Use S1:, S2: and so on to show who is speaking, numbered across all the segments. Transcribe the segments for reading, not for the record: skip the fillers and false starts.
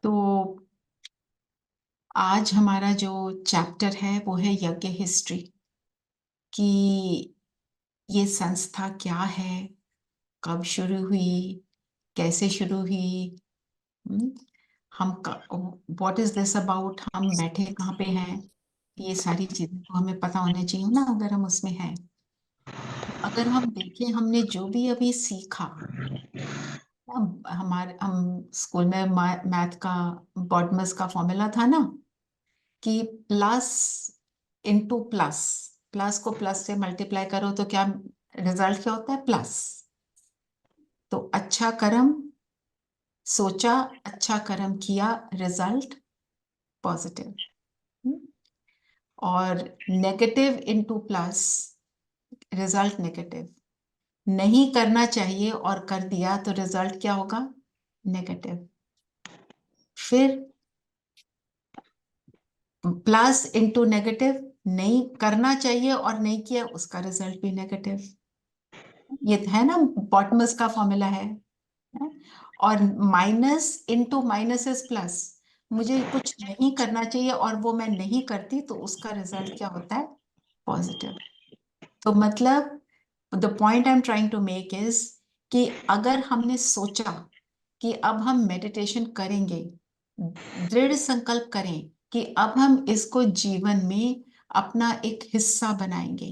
S1: तो आज हमारा जो चैप्टर है वो है यज्ञ हिस्ट्री कि ये संस्था क्या है, कब शुरू हुई, कैसे शुरू हुई, हम्म, हम व्हाट इज दिस अबाउट, हम बैठे कहाँ पे हैं। ये सारी चीजें तो हमें पता होने चाहिए ना अगर हम उसमें हैं। अगर हम देखें हमने जो भी अभी सीखा, हम स्कूल में मैथ का बॉडमस का फॉर्मूला था ना कि प्लस इंटू प्लस, प्लस को प्लस से मल्टीप्लाई करो तो क्या रिजल्ट क्या होता है, प्लस। तो अच्छा कर्म सोचा, अच्छा कर्म किया, रिजल्ट पॉजिटिव। और negative into plus, result negative. नहीं करना चाहिए और कर दिया तो रिजल्ट क्या होगा, नेगेटिव। फिर प्लस इंटू नेगेटिव, नहीं करना चाहिए और नहीं किया उसका रिजल्ट भी नेगेटिव। ये है ना, बॉटमस का फॉर्मूला है। और minus into minus is plus, मुझे कुछ नहीं करना चाहिए और वो मैं नहीं करती तो उसका रिजल्ट क्या होता है, पॉजिटिव। तो मतलब the point I am trying to make is कि अगर हमने सोचा कि अब हम मेडिटेशन करेंगे, दृढ़ संकल्प करें कि अब हम इसको जीवन में अपना एक हिस्सा बनाएंगे,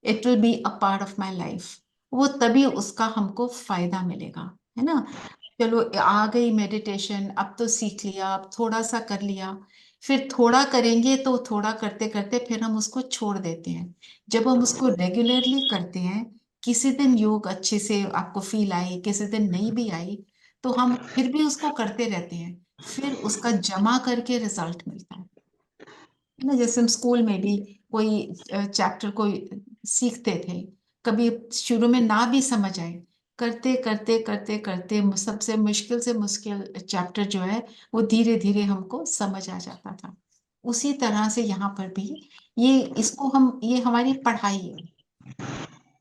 S1: it will be a part of my life, वो तभी उसका हमको फायदा मिलेगा, है ना। चलो आ गई मेडिटेशन, अब तो सीख लिया, अब थोड़ा सा कर लिया, फिर थोड़ा करेंगे तो थोड़ा करते करते फिर हम उसको छोड़ देते हैं। जब हम उसको रेगुलरली करते हैं, किसी दिन योग अच्छे से आपको फील आई, किसी दिन नहीं भी आई, तो हम फिर भी उसको करते रहते हैं, फिर उसका जमा करके रिजल्ट मिलता है ना। जैसे हम स्कूल में भी कोई चैप्टर को सीखते थे, कभी शुरू में ना भी समझ आए, करते करते करते करते सबसे मुश्किल से मुश्किल चैप्टर जो है वो धीरे धीरे हमको समझ आ जाता था। उसी तरह से यहाँ पर भी ये इसको हम, ये हमारी पढ़ाई है,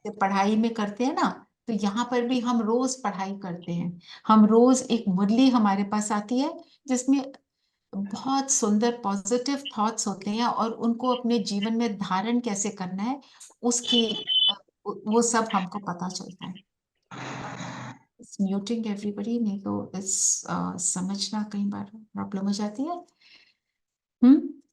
S1: जब पढ़ाई में करते हैं ना, तो यहाँ पर भी हम रोज पढ़ाई करते हैं। हम रोज एक मुरली हमारे पास आती है जिसमें बहुत सुंदर पॉजिटिव थॉट्स होते हैं और उनको अपने जीवन में धारण कैसे करना है उसकी वो सब हमको पता चलता है। इट्स म्यूटिंग एवरीबडी, नहीं तो इस समझना कई बार प्रॉब्लम हो जाती है।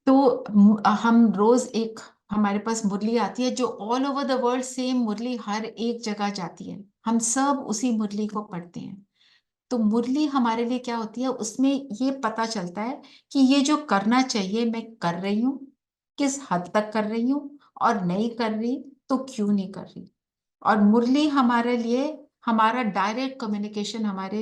S1: तो हम रोज एक, हमारे पास मुरली आती है जो all over the world same मुरली हर एक जगह जाती है, हम सब उसी मुरली को पढ़ते हैं। तो मुरली हमारे लिए क्या होती है, उसमें ये पता चलता है कि ये जो करना चाहिए मैं कर रही हूँ, किस हद तक कर रही हूँ, और नहीं कर रही तो क्यों नहीं कर रही। और मुरली हमारे लिए, हमारा डायरेक्ट कम्युनिकेशन हमारे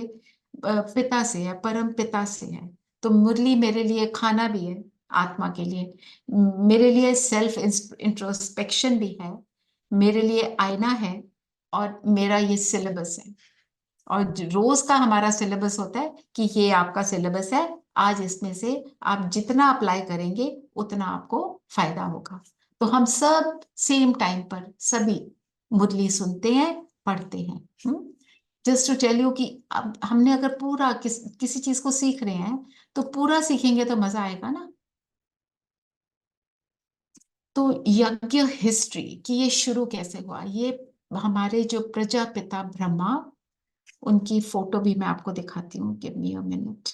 S1: पिता से है, परम पिता से है। तो मुरली मेरे लिए खाना भी है, आत्मा के लिए, मेरे लिए सेल्फ इंट्रोस्पेक्शन भी है, मेरे लिए आईना है, और मेरा ये सिलेबस है। और रोज का हमारा सिलेबस होता है कि ये आपका सिलेबस है, आज इसमें से आप जितना अप्लाई करेंगे उतना आपको फायदा होगा। तो हम सब सेम टाइम पर सभी मुरली सुनते हैं, पढ़ते हैं। जस्ट टू टेल यू कि अब हमने अगर पूरा किसी चीज को सीख रहे हैं तो पूरा सीखेंगे तो मजा आएगा ना। तो यज्ञ हिस्ट्री कि ये शुरू कैसे हुआ, ये हमारे जो प्रजापिता ब्रह्मा, उनकी फोटो भी मैं आपको दिखाती हूँ, give me a minute.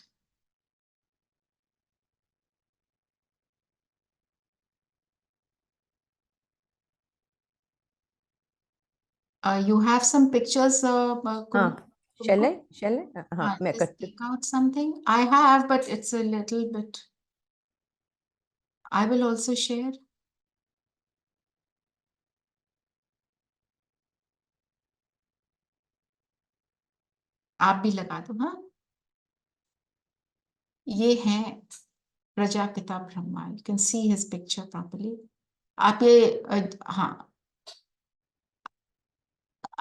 S1: You have some pictures
S2: हाँ, शैले हाँ मैं
S1: just
S2: करती
S1: take out something. I have, but it's a little bit. I will also share. आप भी लगा दो, हाँ। ये है Prajapita Brahma, you can see his picture properly. आप ये हाँ,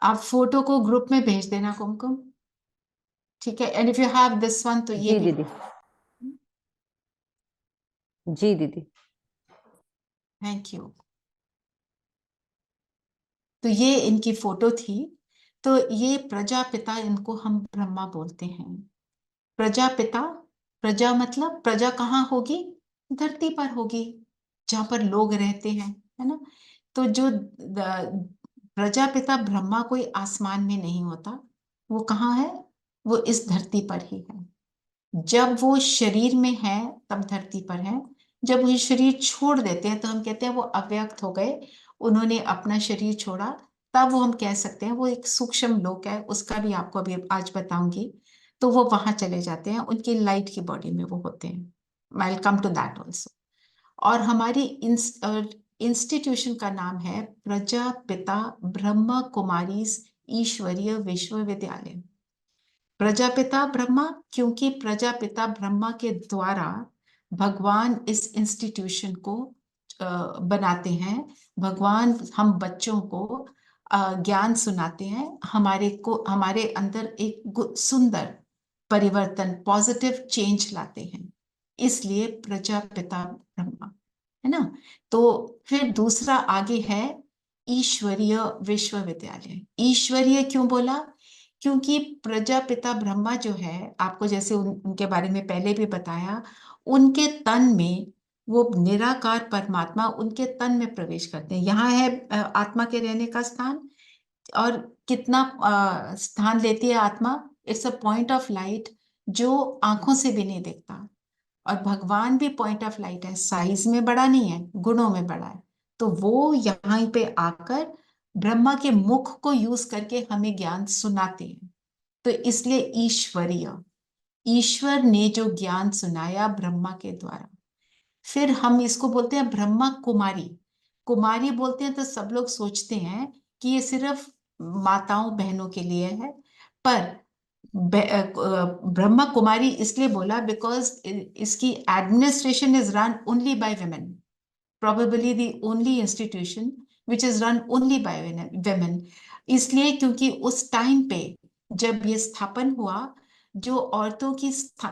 S1: आप फोटो को ग्रुप में भेज देना कुमकुम, ठीक है। And if you have this one तो ये
S2: जी
S1: भी।
S2: दीदी। जी दीदी।
S1: Thank you. तो ये इनकी फोटो थी। तो ये प्रजापिता, इनको हम ब्रह्मा बोलते हैं। प्रजापिता, प्रजा मतलब प्रजा कहाँ होगी? धरती पर होगी, जहां पर लोग रहते हैं, है ना। तो जो प्रजापिता ब्रह्मा कोई आसमान में नहीं होता, वो कहाँ है? वो इस धरती पर ही है। जब वो शरीर में है तब धरती पर है, जब वो शरीर छोड़ देते हैं तो हम कहते हैं वो अव्यक्त हो गए, उन्होंने अपना शरीर छोड़ा, तब वो हम कह सकते हैं वो एक सूक्ष्म लोक है, उसका भी आपको अभी आज बताऊंगी। तो वो वहां चले जाते हैं, उनकी लाइट की बॉडी में वो होते हैं। I will come to that also. और हमारी इंस्टीट्यूशन का नाम है प्रजापिता ब्रह्म कुमारीज ईश्वरीय विश्वविद्यालय। प्रजापिता ब्रह्मा, क्योंकि प्रजापिता ब्रह्मा के द्वारा भगवान इस इंस्टीट्यूशन को बनाते हैं। भगवान हम बच्चों को ज्ञान सुनाते हैं, हमारे अंदर एक सुंदर परिवर्तन, पॉजिटिव चेंज लाते हैं, इसलिए प्रजापिता ब्रह्मा, है ना। तो फिर दूसरा आगे है ईश्वरीय विश्वविद्यालय। ईश्वरीय क्यों बोला? क्योंकि प्रजापिता ब्रह्मा जो है, आपको जैसे उनके बारे में पहले भी बताया, उनके तन में वो निराकार परमात्मा उनके तन में प्रवेश करते हैं। यहाँ है आत्मा के रहने का स्थान। और कितना स्थान लेती है आत्मा? It's a point of light जो आंखों से भी नहीं देखता। और भगवान भी पॉइंट ऑफ लाइट है, साइज में बड़ा नहीं है, गुणों में बड़ा है। तो वो यहाँ पे आकर ब्रह्मा के मुख को यूज करके हमें ज्ञान सुनाते हैं। तो इसलिए ईश्वरीय, ईश्वर ने जो ज्ञान सुनाया ब्रह्मा के द्वारा। फिर हम इसको बोलते हैं ब्रह्मा कुमारी। कुमारी बोलते हैं तो सब लोग सोचते हैं कि ये सिर्फ माताओं बहनों के लिए है, पर ब्रह्मा कुमारी इसलिए बोला बिकॉज इसकी administration is run only by women, probably the only institution which is run only by women। इसलिए क्योंकि उस टाइम पे जब ये स्थापन हुआ, जो औरतों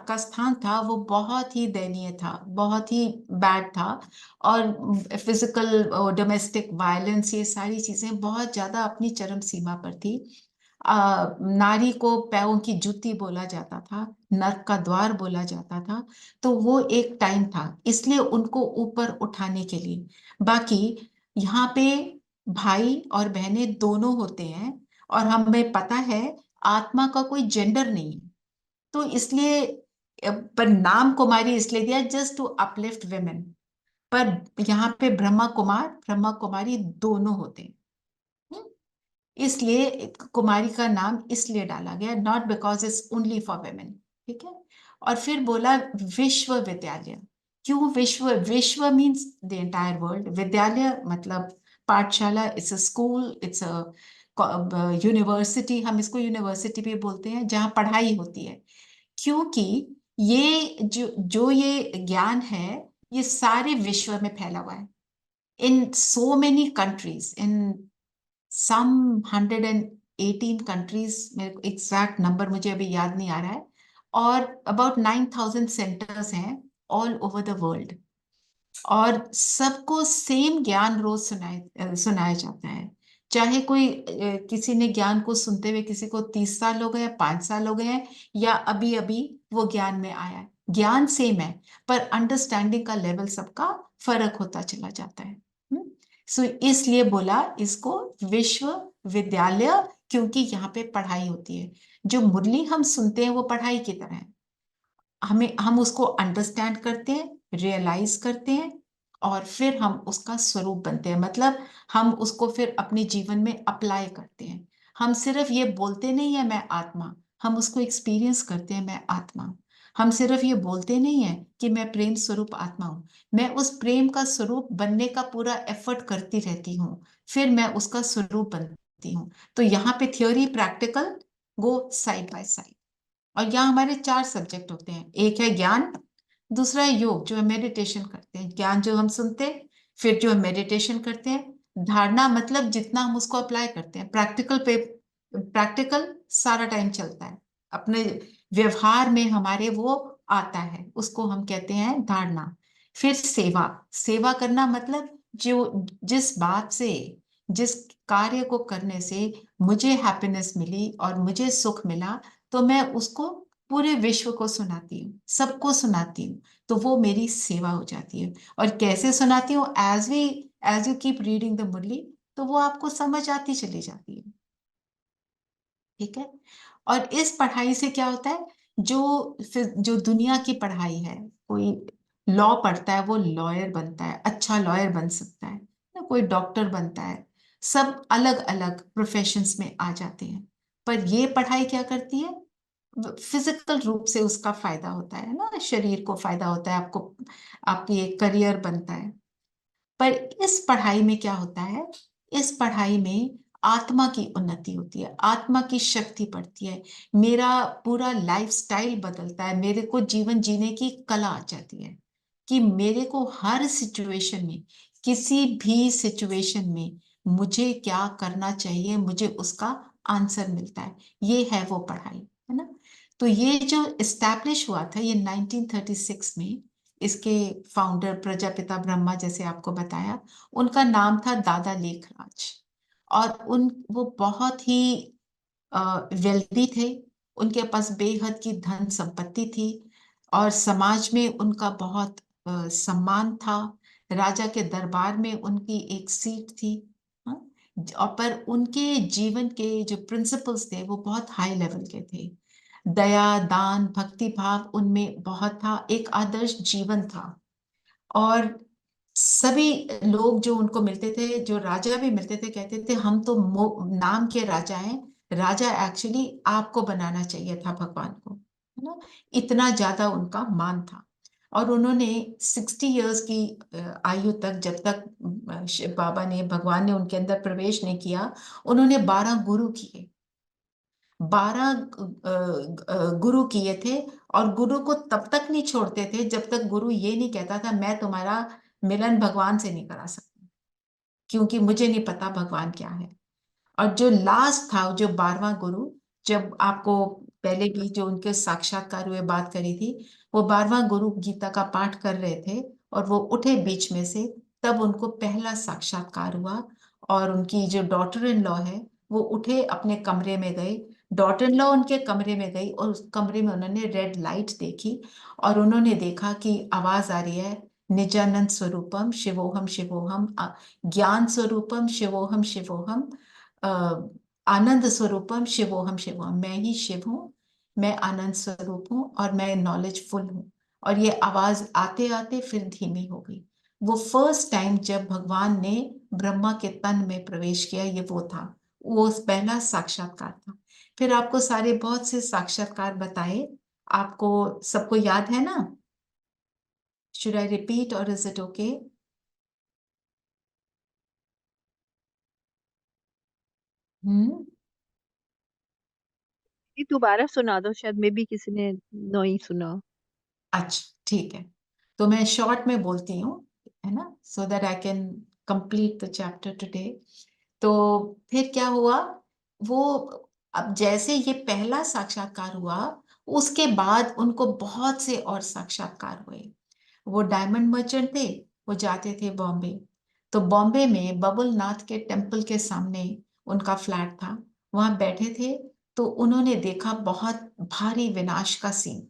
S1: का स्थान था वो बहुत ही दयनीय था, बहुत ही बैड था। और फिजिकल डोमेस्टिक वायलेंस, ये सारी चीजें बहुत ज्यादा अपनी चरम सीमा पर थी। नारी को पैरों की जूती बोला जाता था, नर्क का द्वार बोला जाता था। तो वो एक टाइम था, इसलिए उनको ऊपर उठाने के लिए। बाकी यहाँ पे भाई और बहनें दोनों होते हैं, और हमें पता है आत्मा का कोई जेंडर नहीं है। तो इसलिए पर नाम कुमारी इसलिए दिया जस्ट टू अपलिफ्ट वेमेन। पर यहाँ पे ब्रह्मा कुमार ब्रह्मा कुमारी दोनों होते हैं। इसलिए कुमारी का नाम इसलिए डाला गया, not because it's only for women. ठीक है। और फिर बोला विश्वविद्यालय। क्यों विश्व? विश्व मीन्स द एंटायर वर्ल्ड, विद्यालय मतलब पाठशाला, it's a school, it's a university. हम इसको यूनिवर्सिटी भी बोलते हैं जहाँ पढ़ाई होती है, क्योंकि ये जो ये ज्ञान है ये सारे विश्व में फैला हुआ है, इन सो मेनी कंट्रीज, इन सम 118 कंट्रीज। मेरे को एग्जैक्ट नंबर मुझे अभी याद नहीं आ रहा है। और अबाउट 9,000 सेंटर्स हैं ऑल ओवर द वर्ल्ड। और सबको सेम ज्ञान रोज सुनाया जाता है। चाहे कोई किसी ने ज्ञान को सुनते हुए किसी को 30 साल हो गए, 5 साल हो गए हैं, या अभी अभी वो ज्ञान में आया है, ज्ञान सेम है, पर अंडरस्टैंडिंग का लेवल सबका फर्क होता चला जाता है। सो इसलिए बोला इसको विश्वविद्यालय, क्योंकि यहाँ पे पढ़ाई होती है। जो मुरली हम सुनते हैं वो पढ़ाई की तरह है, हम उसको अंडरस्टैंड करते हैं, रियलाइज करते हैं, और फिर हम उसका स्वरूप बनते हैं। मतलब हम उसको फिर अपने जीवन में अप्लाई करते हैं। हम सिर्फ ये बोलते नहीं है मैं आत्मा, हम उसको एक्सपीरियंस करते हैं मैं आत्मा। हम सिर्फ ये बोलते नहीं है कि मैं प्रेम स्वरूप आत्मा हूं, मैं उस प्रेम का स्वरूप बनने का पूरा एफर्ट करती रहती हूँ, फिर मैं उसका स्वरूप बनती हूँ। तो यहाँ पे theory practical go side by side. और यहाँ हमारे 4 सब्जेक्ट होते हैं, एक है ज्ञान, दूसरा है योग जो है मेडिटेशन करते हैं, ज्ञान जो हम सुनते हैं, फिर जो है मेडिटेशन करते हैं, धारणा मतलब जितना हम उसको अप्लाई करते हैं, प्रैक्टिकल सारा टाइम चलता है, अपने व्यवहार में हमारे वो आता है, उसको हम कहते हैं धारणा। फिर सेवा, सेवा करना मतलब जो जिस बात से, जिस कार्य को करने से मुझे हैप्पीनेस मिली और मुझे सुख मिला, तो मैं उसको पूरे विश्व को सुनाती हूँ, सबको सुनाती हूँ, तो वो मेरी सेवा हो जाती है। और कैसे सुनाती हूँ, as you keep reading the murli, तो वो आपको समझ आती चली जाती है। ठीक है। और इस पढ़ाई से क्या होता है, जो दुनिया की पढ़ाई है, कोई लॉ पढ़ता है वो लॉयर बनता है, अच्छा लॉयर बन सकता है ना, कोई डॉक्टर बनता है, सब अलग अलग प्रोफेशंस में आ जाते हैं। पर ये पढ़ाई क्या करती है, फिजिकल रूप से उसका फायदा होता है ना, शरीर को फायदा होता है, आपको आपकी एक करियर बनता है। पर इस पढ़ाई में क्या होता है, इस पढ़ाई में आत्मा की उन्नति होती है, आत्मा की शक्ति बढ़ती है, मेरा पूरा लाइफस्टाइल बदलता है, मेरे को जीवन जीने की कला आ जाती है कि मेरे को हर सिचुएशन में, किसी भी सिचुएशन में मुझे क्या करना चाहिए, मुझे उसका आंसर मिलता है। ये है वो पढ़ाई, है ना। तो ये जो इस्टेब्लिश हुआ था ये 1936 में, इसके फाउंडर प्रजापिता ब्रह्मा, जैसे आपको बताया, उनका नाम था दादा लेखराज। और वो बहुत ही वेल्दी थे, उनके पास बेहद की धन संपत्ति थी, और समाज में उनका बहुत सम्मान था, राजा के दरबार में उनकी एक सीट थी। हाँ? और पर उनके जीवन के जो प्रिंसिपल्स थे वो बहुत हाई लेवल के थे, दया, दान, भक्ति भाव उनमें बहुत था, एक आदर्श जीवन था। और सभी लोग जो उनको मिलते थे, जो राजा भी मिलते थे, कहते थे हम तो नाम के राजा हैं, राजा एक्चुअली आपको बनाना चाहिए था भगवान को, है ना। इतना ज्यादा उनका मान था। और उन्होंने 60 इयर्स की आयु तक, जब तक शिव बाबा ने, भगवान ने उनके अंदर प्रवेश नहीं किया, उन्होंने 12 गुरु किए, 12 गुरु किए थे। और गुरु को तब तक नहीं छोड़ते थे जब तक गुरु ये नहीं कहता था मैं तुम्हारा मिलन भगवान से नहीं करा सकता, क्योंकि मुझे नहीं पता भगवान क्या है। और जो लास्ट था, जो 12वां गुरु, जब आपको पहले भी जो उनके साक्षात्कार हुए बात करी थी, वो 12वां गुरु गीता का पाठ कर रहे थे और वो उठे बीच में से, तब उनको पहला साक्षात्कार हुआ। और उनकी जो डॉटर इन लॉ है, वो उठे, अपने कमरे में गए, डॉटर इन लॉ उनके कमरे में गई, और उस कमरे में उन्होंने रेड लाइट देखी, और उन्होंने देखा कि आवाज आ रही है, निजानंद स्वरूपम शिवोहम शिवोहम, ज्ञान स्वरूपम शिवोहम शिवोहम, आनंद स्वरूपम शिवोहम शिवोहम, मैं ही शिव हूँ, मैं आनंद स्वरूप हूँ, और मैं नॉलेजफुल हूँ। और ये आवाज आते आते फिर धीमी हो गई। वो फर्स्ट टाइम जब भगवान ने ब्रह्मा के तन में प्रवेश किया, ये वो था, वो पहला साक्षात्कार था। फिर आपको सारे बहुत से साक्षात्कार बताए, आपको सबको याद है ना? शुड आई रिपीट और इज इट ओके? हम्म।
S3: ये दोबारा सुना दो, शायद में भी किसी ने नहीं सुना।
S1: अच्छा ठीक है, तो मैं शॉर्ट में बोलती हूँ, है ना, so that I can complete the chapter today. तो फिर क्या हुआ, वो, अब जैसे ये पहला साक्षात्कार हुआ, उसके बाद उनको बहुत से और साक्षात्कार हुए। वो डायमंड मर्चेंट थे, वो जाते थे बॉम्बे, तो बॉम्बे में बबुल नाथ के टेम्पल के सामने उनका फ्लैट था, वहां बैठे थे, तो उन्होंने देखा बहुत भारी विनाश का सीन,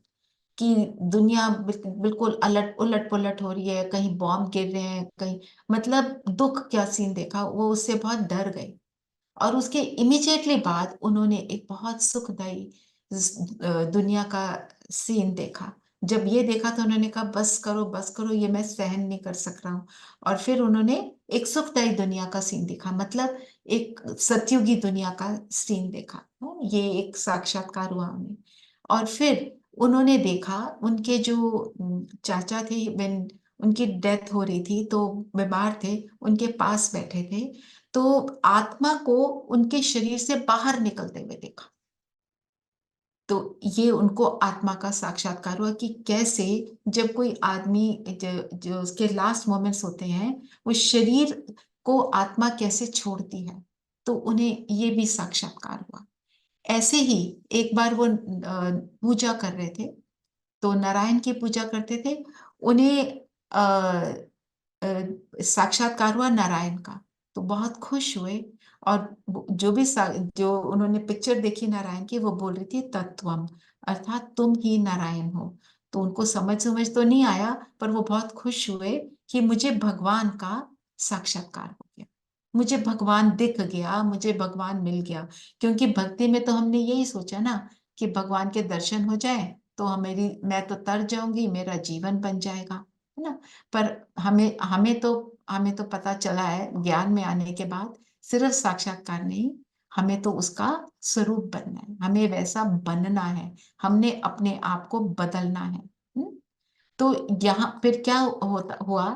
S1: कि दुनिया बिल्कुल उलट पुलट हो रही है, कहीं बॉम्ब गिर रहे हैं, कहीं, मतलब दुख क्या सीन देखा, वो उससे बहुत डर गए। और उसके इमीडिएटली बाद उन्होंने एक बहुत सुखदायी दुनिया का सीन देखा। जब ये देखा तो उन्होंने कहा बस करो, ये मैं सहन नहीं कर सक रहा हूँ। और फिर उन्होंने एक सुखदायी दुनिया का सीन देखा, मतलब एक सतयुगी दुनिया का सीन देखा। ये एक साक्षात्कार हुआ उन्हें। और फिर उन्होंने देखा, उनके जो चाचा थे, when उनकी डेथ हो रही थी, तो बीमार थे, उनके पास बैठे थे, तो आत्मा को उनके शरीर से बाहर निकलते हुए देखा। तो ये उनको आत्मा का साक्षात्कार हुआ, कि कैसे जब कोई आदमी, जो उसके लास्ट मोमेंट्स होते हैं, वो शरीर को आत्मा कैसे छोड़ती है, तो उन्हें ये भी साक्षात्कार हुआ। ऐसे ही एक बार वो पूजा कर रहे थे, तो नारायण की पूजा करते थे, उन्हें साक्षात्कार हुआ नारायण का, तो बहुत खुश हुए। और जो उन्होंने पिक्चर देखी नारायण की, वो बोल रही थी तत्वम, अर्थात तुम ही नारायण हो। तो उनको समझ तो नहीं आया, पर वो बहुत खुश हुए कि मुझे भगवान का साक्षात्कार हो गया, मुझे भगवान दिख गया, मुझे भगवान मिल गया। क्योंकि भक्ति में तो हमने यही सोचा ना कि भगवान के दर्शन हो जाए तो मैं तो तर जाऊंगी, मेरा जीवन बन जाएगा, है ना। पर हमें तो पता चला है ज्ञान में आने के बाद, सिर्फ साक्षात्कार नहीं, हमें तो उसका स्वरूप बनना है, हमें वैसा बनना है, हमने अपने आप को बदलना है। तो यहाँ फिर क्या होता हुआ,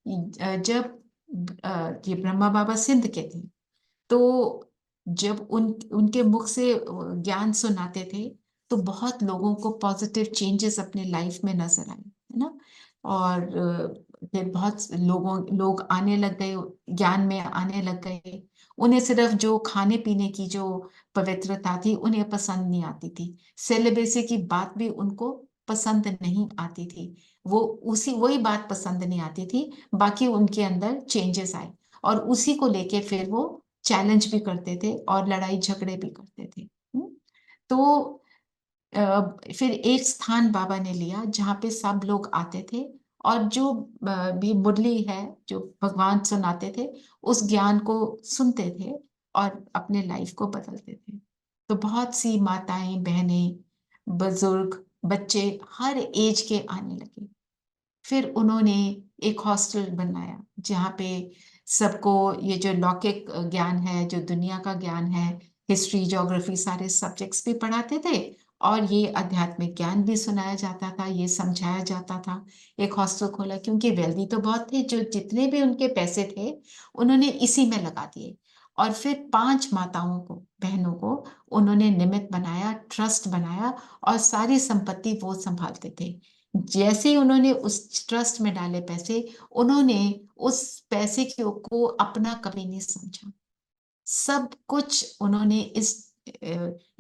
S1: जब ये ब्रह्मा बाबा सिंध के थे, तो जब उनके मुख से ज्ञान सुनाते थे, तो बहुत लोगों को पॉजिटिव चेंजेस अपने लाइफ में नजर आए, है ना। और फिर बहुत लोग आने लग गए, ज्ञान में आने लग गए। उन्हें सिर्फ जो खाने पीने की जो पवित्रता थी उन्हें पसंद नहीं आती थी, सेलिब्रेसी की बात भी उनको पसंद नहीं आती थी, वो उसी वही बात पसंद नहीं आती थी। बाकी उनके अंदर चेंजेस आए, और उसी को लेके फिर वो चैलेंज भी करते थे और लड़ाई झगड़े भी करते थे। तो फिर एक स्थान बाबा ने लिया जहाँ पे सब लोग आते थे, और जो भी मुरली है जो भगवान सुनाते थे, उस ज्ञान को सुनते थे और अपने लाइफ को बदलते थे। तो बहुत सी माताएं, बहनें, बुजुर्ग, बच्चे हर एज के आने लगे। फिर उन्होंने एक हॉस्टल बनाया जहाँ पे सबको ये जो लौकिक ज्ञान है, जो दुनिया का ज्ञान है, हिस्ट्री, ज्योग्राफी, सारे सब्जेक्ट्स भी पढ़ाते थे, और ये आध्यात्मिक ज्ञान भी सुनाया जाता था, ये समझाया जाता था। एक हॉस्टल खोला क्योंकि वेल्दी तो बहुत थे, जो जितने भी उनके पैसे थे उन्होंने इसी में लगा दिए। और फिर 5 माताओं को, बहनों को उन्होंने निमित्त बनाया, ट्रस्ट बनाया, और सारी संपत्ति वो संभालते थे। जैसे ही उन्होंने उस ट्रस्ट में डाले पैसे, उन्होंने उस पैसे को अपना कभी नहीं समझा। सब कुछ उन्होंने इस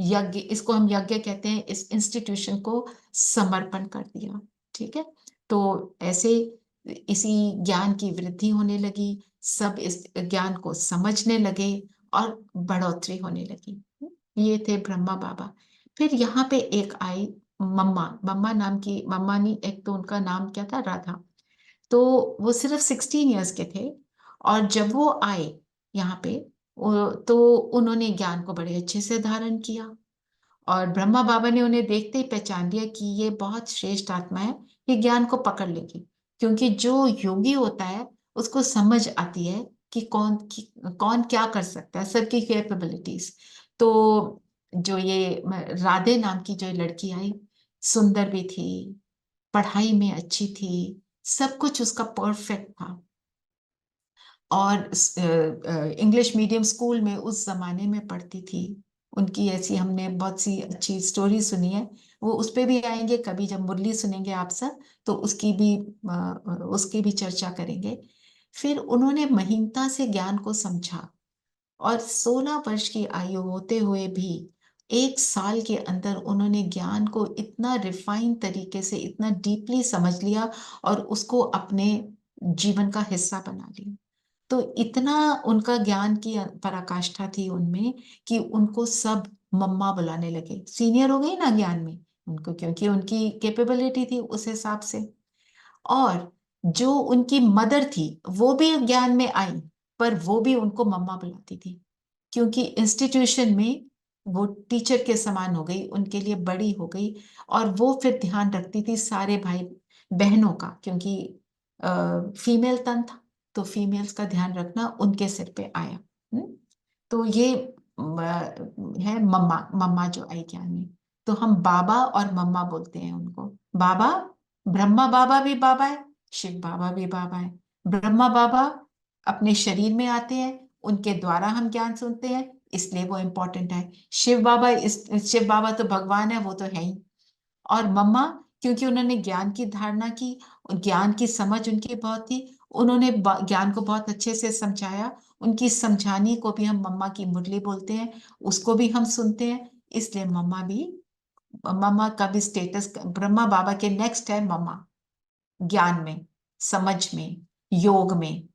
S1: यज्ञ, इसको हम यज्ञ कहते हैं, इस इंस्टीट्यूशन को समर्पण कर दिया। ठीक है। तो ऐसे इसी ज्ञान की वृद्धि होने लगी, सब इस ज्ञान को समझने लगे और बढ़ोतरी होने लगी। ये थे ब्रह्मा बाबा। फिर यहाँ पे एक आई मम्मा, मम्मा नाम की, मम्मा नहीं, एक तो उनका नाम क्या था, राधा। तो वो सिर्फ 16 ईयर्स के थे, और जब वो आए यहाँ पे, तो उन्होंने ज्ञान को बड़े अच्छे से धारण किया, और ब्रह्मा बाबा ने उन्हें देखते ही पहचान लिया कि ये बहुत श्रेष्ठ आत्मा है, ये ज्ञान को पकड़ लेगी। क्योंकि जो योगी होता है उसको समझ आती है कि कौन क्या कर सकता है, सबकी कैपेबिलिटीज। तो जो ये राधे नाम की जो लड़की आई, सुंदर भी थी, पढ़ाई में अच्छी थी, सब कुछ उसका परफेक्ट था, और इंग्लिश मीडियम स्कूल में उस जमाने में पढ़ती थी। उनकी ऐसी हमने बहुत सी अच्छी स्टोरी सुनी है, वो उस पे भी आएंगे कभी, जब मुरली सुनेंगे आप सब तो उसकी भी चर्चा करेंगे। फिर उन्होंने महीनता से ज्ञान को समझा, और 16 वर्ष की आयु होते हुए भी 1 साल के अंदर उन्होंने ज्ञान को इतना रिफाइन तरीके से, इतना डीपली समझ लिया, और उसको अपने जीवन का हिस्सा बना लिया। तो इतना उनका ज्ञान की पराकाष्ठा थी उनमें, कि उनको सब मम्मा बुलाने लगे। सीनियर हो गई ना ज्ञान में उनको, क्योंकि उनकी कैपेबिलिटी थी उस हिसाब से। और जो उनकी मदर थी वो भी ज्ञान में आई, पर वो भी उनको मम्मा बुलाती थी, क्योंकि इंस्टीट्यूशन में वो टीचर के समान हो गई, उनके लिए बड़ी हो गई। और वो फिर ध्यान रखती थी सारे भाई बहनों का, क्योंकि फीमेल तन था, तो फीमेल्स का ध्यान रखना उनके सिर पे आया। तो ये है मम्मा, मम्मा जो आई ज्ञान में। तो हम बाबा और मम्मा बोलते हैं उनको। बाबा, ब्रह्मा बाबा भी बाबा है, शिव बाबा भी बाबा है। ब्रह्मा बाबा अपने शरीर में आते हैं, उनके द्वारा हम ज्ञान सुनते हैं, इसलिए वो इम्पोर्टेंट है। शिव बाबा तो भगवान है, वो तो है ही। और मम्मा, क्योंकि उन्होंने ज्ञान की धारणा की, ज्ञान की समझ उनकी बहुत थी, उन्होंने ज्ञान को बहुत अच्छे से समझाया। उनकी समझानी को भी हम मम्मा की मुरली बोलते हैं, उसको भी हम सुनते हैं, इसलिए मम्मा का भी स्टेटस ब्रह्मा बाबा के नेक्स्ट है मम्मा, ज्ञान में, समझ में, योग में।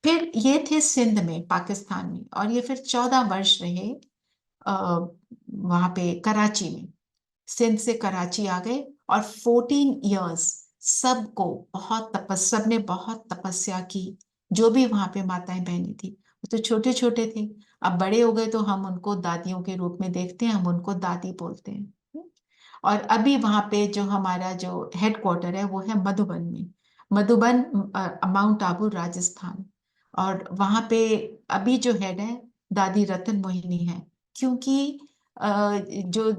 S1: फिर ये थे सिंध में, पाकिस्तान में, और ये फिर 14 वर्ष रहे वहां पे कराची में। सिंध से कराची आ गए और 14 इयर्स सबको सबने बहुत तपस्या की। जो भी वहां पे माताएं बहनें थी, वो तो छोटे छोटे थे, अब बड़े हो गए तो हम उनको दादियों के रूप में देखते हैं, हम उनको दादी बोलते हैं। और अभी वहां पे जो हमारा जो हेडक्वार्टर है वो है मधुबन में, मधुबन, माउंट आबू, राजस्थान। और वहां पे अभी जो हेड है दादी रतन मोहिनी है, क्योंकि जो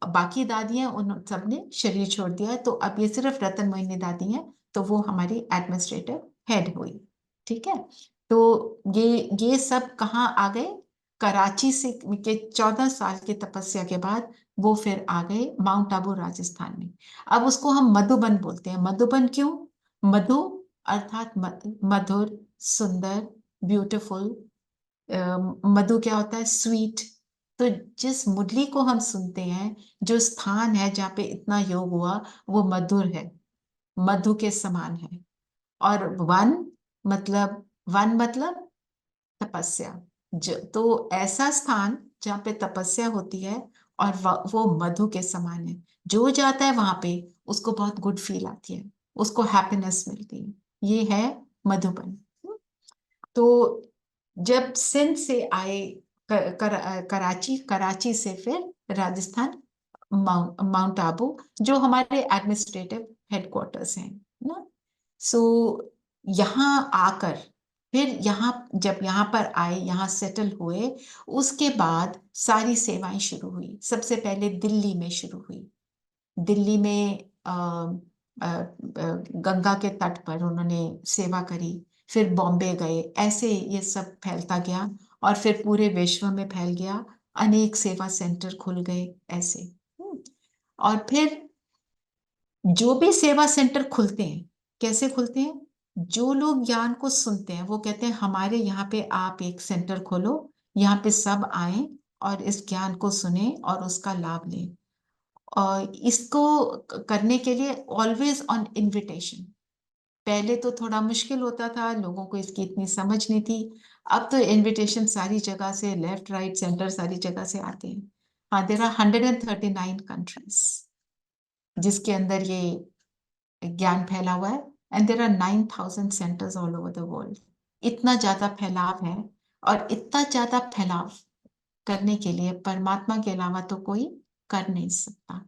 S1: बाकी दादी हैं उन सबने शरीर छोड़ दिया है, तो अब ये सिर्फ रतन मोहिनी दादी हैं, तो वो हमारी एडमिनिस्ट्रेटिव हेड हुई। ठीक है, तो ये सब कहाँ आ गए? कराची से के 14 साल की तपस्या के बाद वो फिर आ गए माउंट आबू, राजस्थान में। अब उसको हम मधुबन बोलते हैं। मधुबन क्यों? मधु अर्थात मधुर, सुंदर, ब्यूटीफुल। मधु क्या होता है? स्वीट। तो जिस मुरली को हम सुनते हैं, जो स्थान है जहाँ पे इतना योग हुआ, वो मधुर है, मधु के समान है। और वन मतलब तपस्या। तो ऐसा स्थान जहाँ पे तपस्या होती है और वो मधु के समान है। जो जाता है वहां पे उसको बहुत गुड फील आती है, उसको हैप्पीनेस मिलती है। ये है मधुबन। तो जब सिंध से आए कराची, कराची से फिर राजस्थान, माउंट आबू, जो हमारे एडमिनिस्ट्रेटिव हेडक्वार्टर्स हैं ना। सो यहाँ आकर फिर यहाँ जब यहाँ पर आए, यहाँ सेटल हुए, उसके बाद सारी सेवाएं शुरू हुई। सबसे पहले दिल्ली में शुरू हुई। दिल्ली में गंगा के तट पर उन्होंने सेवा करी। फिर बॉम्बे गए, ऐसे ये सब फैलता गया और फिर पूरे विश्व में फैल गया। अनेक सेवा सेंटर खुल गए ऐसे। और फिर जो भी सेवा सेंटर खुलते हैं, कैसे खुलते हैं? जो लोग ज्ञान को सुनते हैं वो कहते हैं हमारे यहाँ पे आप एक सेंटर खोलो, यहाँ पे सब आए और इस ज्ञान को सुने और उसका लाभ लें। और इसको करने के लिए ऑलवेज ऑन इनविटेशन। पहले तो थोड़ा मुश्किल होता था, लोगों को इसकी इतनी समझ नहीं थी। अब तो इनविटेशन सारी जगह से, लेफ्ट राइट सेंटर सारी जगह से आते हैं। हाँ, देयर आर 139 कंट्रीज जिसके अंदर ये ज्ञान फैला हुआ है, and there are 9,000 centres all over the world. इतना ज्यादा फैलाव है, और इतना ज्यादा फैलाव करने के लिए परमात्मा के अलावा तो कोई कर नहीं सकता।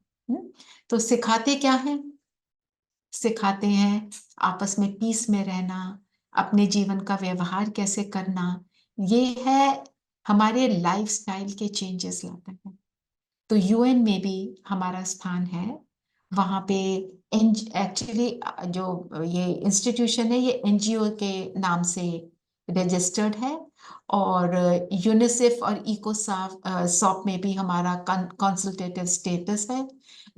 S1: तो सिखाते क्या है? सिखाते हैं आपस में पीस में रहना, अपने जीवन का व्यवहार कैसे करना। ये है हमारे लाइफस्टाइल के चेंजेस लाता है। तो यूएन में भी हमारा स्थान है। वहां पे एक्चुअली जो ये इंस्टीट्यूशन है, ये एनजीओ के नाम से रजिस्टर्ड है। और यूनिसेफ और सॉप में भी हमारा कंसल्टेटिव स्टेटस है।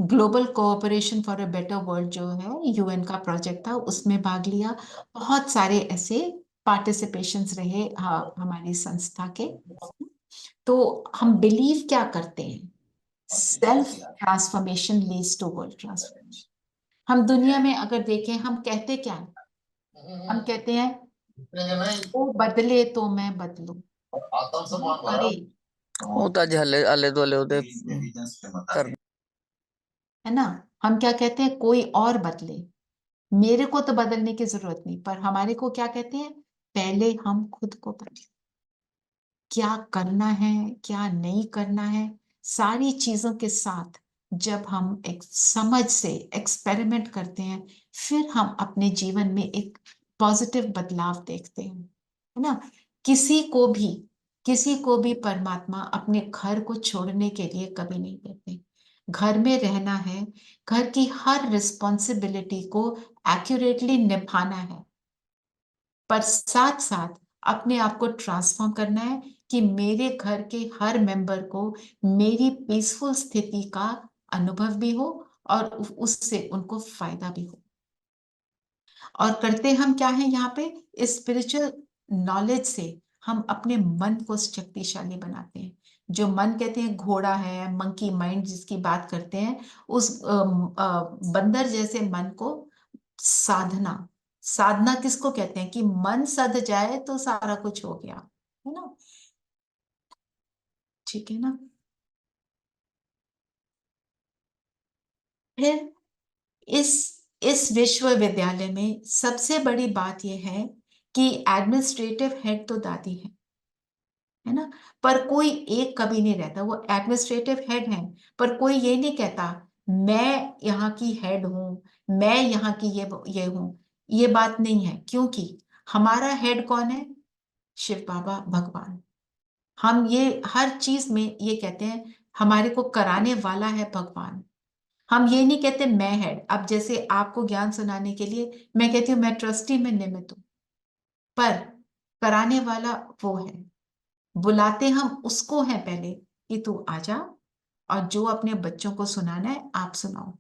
S1: Global cooperation for a better world जो है यूएन का प्रोजेक्ट था, उसमें भाग लिया। बहुत सारे ऐसे पार्टिसिपेशंस रहे हमारी संस्था के। तो हम बिलीव क्या करते हैं? Self transformation leads to world transformation. हम दुनिया में अगर देखें, हम कहते क्या हैं? हम कहते हैं वो बदले तो मैं बदलूं। अरे,
S4: ਉਹ ਤਾਂ ਅੱਜ ਹਲੇ ਆਲੇ ਦੁਆਲੇ ਉਹਦੇ ਕਰ
S1: है ना? हम क्या कहते हैं? कोई और बदले, मेरे को तो बदलने की जरूरत नहीं। पर हमारे को क्या कहते हैं? पहले हम खुद को बदले। क्या करना है, क्या नहीं करना है, सारी चीजों के साथ जब हम एक समझ से एक्सपेरिमेंट करते हैं, फिर हम अपने जीवन में एक पॉजिटिव बदलाव देखते हैं, है ना? किसी को भी परमात्मा अपने घर को छोड़ने के लिए कभी नहीं कहते। घर में रहना है, घर की हर रिस्पॉन्सिबिलिटी को एक्यूरेटली निभाना है, पर साथ साथ अपने आप को ट्रांसफॉर्म करना है कि मेरे घर के हर मेंबर को मेरी पीसफुल स्थिति का अनुभव भी हो और उससे उनको फायदा भी हो। और करते हम क्या है यहाँ पे? इस स्पिरिचुअल नॉलेज से हम अपने मन को शक्तिशाली बनाते हैं। जो मन कहते हैं घोड़ा है, मंकी माइंड जिसकी बात करते हैं, उस बंदर जैसे मन को साधना, साधना किसको कहते हैं कि मन सध जाए तो सारा कुछ हो गया, है ना? ठीक है ना? फिर इस इस विश्वविद्यालय में सबसे बड़ी बात यह है कि एडमिनिस्ट्रेटिव हेड तो दादी है ना, पर कोई एक कभी नहीं रहता। वो एडमिनिस्ट्रेटिव हेड है, पर कोई ये नहीं कहता मैं यहाँ की हेड हूँ, मैं यहाँ की ये हूँ। ये बात नहीं है, क्योंकि हमारा हेड कौन है? शिव बाबा भगवान। हम ये हर चीज में ये कहते हैं हमारे को कराने वाला है भगवान। हम ये नहीं कहते मैं हेड। अब जैसे आपको ज्ञान सुनाने के लिए मैं कहती हूँ मैं ट्रस्टी में निमित्त हूँ, पर कराने वाला वो है। बुलाते हम उसको हैं पहले कि तू आजा, और जो अपने बच्चों को सुनाना है आप सुनाओ।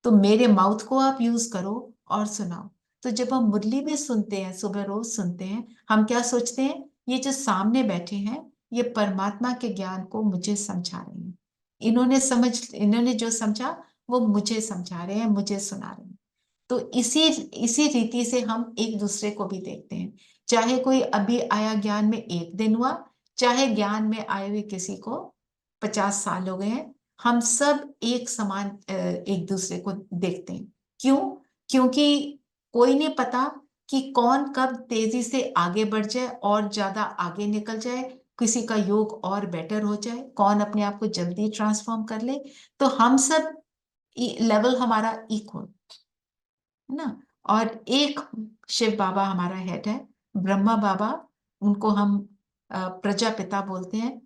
S1: तो मेरे माउथ को आप यूज करो और सुनाओ। तो जब हम मुरली में सुनते हैं, सुबह रोज सुनते हैं, हम क्या सोचते हैं? ये जो सामने बैठे हैं ये परमात्मा के ज्ञान को मुझे समझा रहे हैं। इन्होंने जो समझा वो मुझे समझा रहे हैं, मुझे सुना रहे हैं। तो इसी इसी रीति से हम एक दूसरे को भी देखते हैं। चाहे कोई अभी आया ज्ञान में एक दिन हुआ, चाहे ज्ञान में आए हुए किसी को 50 साल हो गए हैं, हम सब एक समान एक दूसरे को देखते हैं। क्यों? क्योंकि कोई नहीं पता कि कौन कब तेजी से आगे बढ़ जाए और ज्यादा आगे निकल जाए, किसी का योग और बेटर हो जाए, कौन अपने आप को जल्दी ट्रांसफॉर्म कर ले। तो हम सब लेवल हमारा इक्वल है ना। और एक शिव बाबा हमारा हेड है, ब्रह्मा बाबा, उनको हम प्रजापिता बोलते हैं,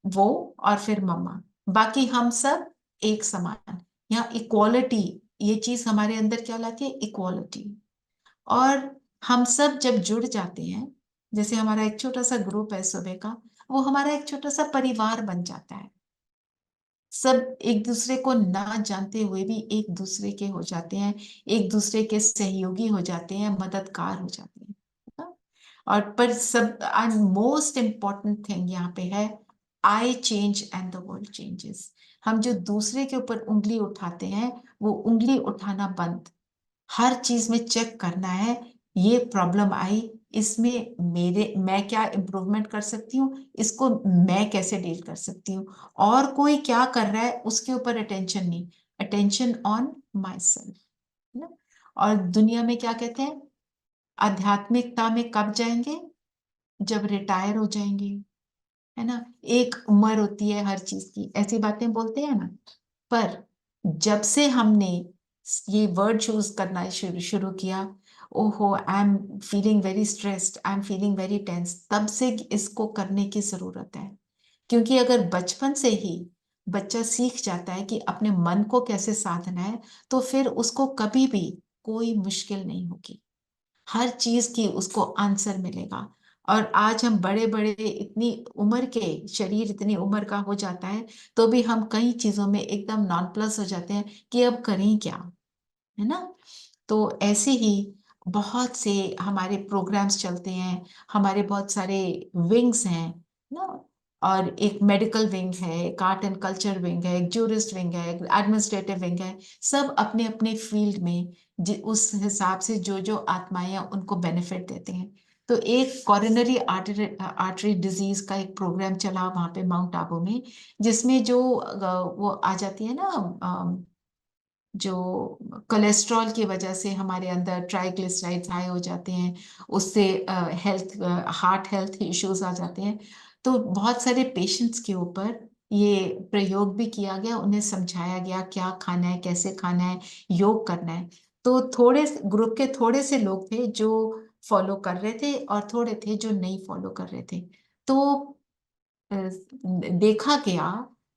S1: वो, और फिर मम्मा। बाकी हम सब एक समान। यहाँ इक्वालिटी, ये चीज हमारे अंदर क्या लाती है? इक्वालिटी। और हम सब जब जुड़ जाते हैं, जैसे हमारा एक छोटा सा ग्रुप है सुबह का, वो हमारा एक छोटा सा परिवार बन जाता है। सब एक दूसरे को ना जानते हुए भी एक दूसरे के हो जाते हैं, एक दूसरे के सहयोगी हो जाते हैं, मददगार हो जाते हैं। हाँ? और पर सब मोस्ट इम्पॉर्टेंट थिंग यहाँ पे है, I change and the world changes. हम जो दूसरे के ऊपर उंगली उठाते हैं वो उंगली उठाना बंद, हर चीज में चेक करना है। ये प्रॉब्लम आई, इसमें मैं क्या इम्प्रूवमेंट कर सकती हूँ, इसको मैं कैसे डील कर सकती हूँ, और कोई क्या कर रहा है उसके ऊपर अटेंशन नहीं, अटेंशन ऑन माई सेल्फ ना। और दुनिया में क्या कहते हैं? आध्यात्मिकता में कब जाएंगे? जब रिटायर हो जाएंगे, है ना। एक उम्र होती है हर चीज की, ऐसी बातें बोलते हैं ना। पर जब से हमने ये वर्ड चूज करना शुरू शुरू किया, ओहो I am feeling very stressed, I am feeling very tense, तब से इसको करने की जरूरत है। क्योंकि अगर बचपन से ही बच्चा सीख जाता है कि अपने मन को कैसे साधना है, तो फिर उसको कभी भी कोई मुश्किल नहीं होगी, हर चीज की उसको आंसर मिलेगा। और आज हम बड़े बड़े, इतनी उम्र के शरीर, इतनी उम्र का हो जाता है, तो भी हम कई चीजों में एकदम नॉन प्लस हो जाते हैं कि अब करें क्या, है ना। तो ऐसे ही बहुत से हमारे प्रोग्राम्स चलते हैं, हमारे बहुत सारे विंग्स हैं ना। और एक मेडिकल विंग है, एक आर्ट एंड कल्चर विंग है, एक जूरिस्ट विंग है, एक एडमिनिस्ट्रेटिव विंग है। सब अपने अपने फील्ड में उस हिसाब से जो जो आत्माएं हैं उनको बेनिफिट देते हैं। तो एक कॉरोनरी आर्टरी डिजीज का एक प्रोग्राम चला वहां पे माउंट आबू में, जिसमें जो वो आ जाती है ना, जो कोलेस्ट्रॉल की वजह से हमारे अंदर ट्राइग्लिसराइड्स हाई हो जाते हैं, उससे हेल्थ, हार्ट हेल्थ इश्यूज आ जाते हैं। तो बहुत सारे पेशेंट्स के ऊपर ये प्रयोग भी किया गया, उन्हें समझाया गया क्या खाना है, कैसे खाना है, योग करना है। तो थोड़े ग्रुप के थोड़े से लोग थे जो फॉलो कर रहे थे और थोड़े थे जो नहीं फॉलो कर रहे थे। तो देखा गया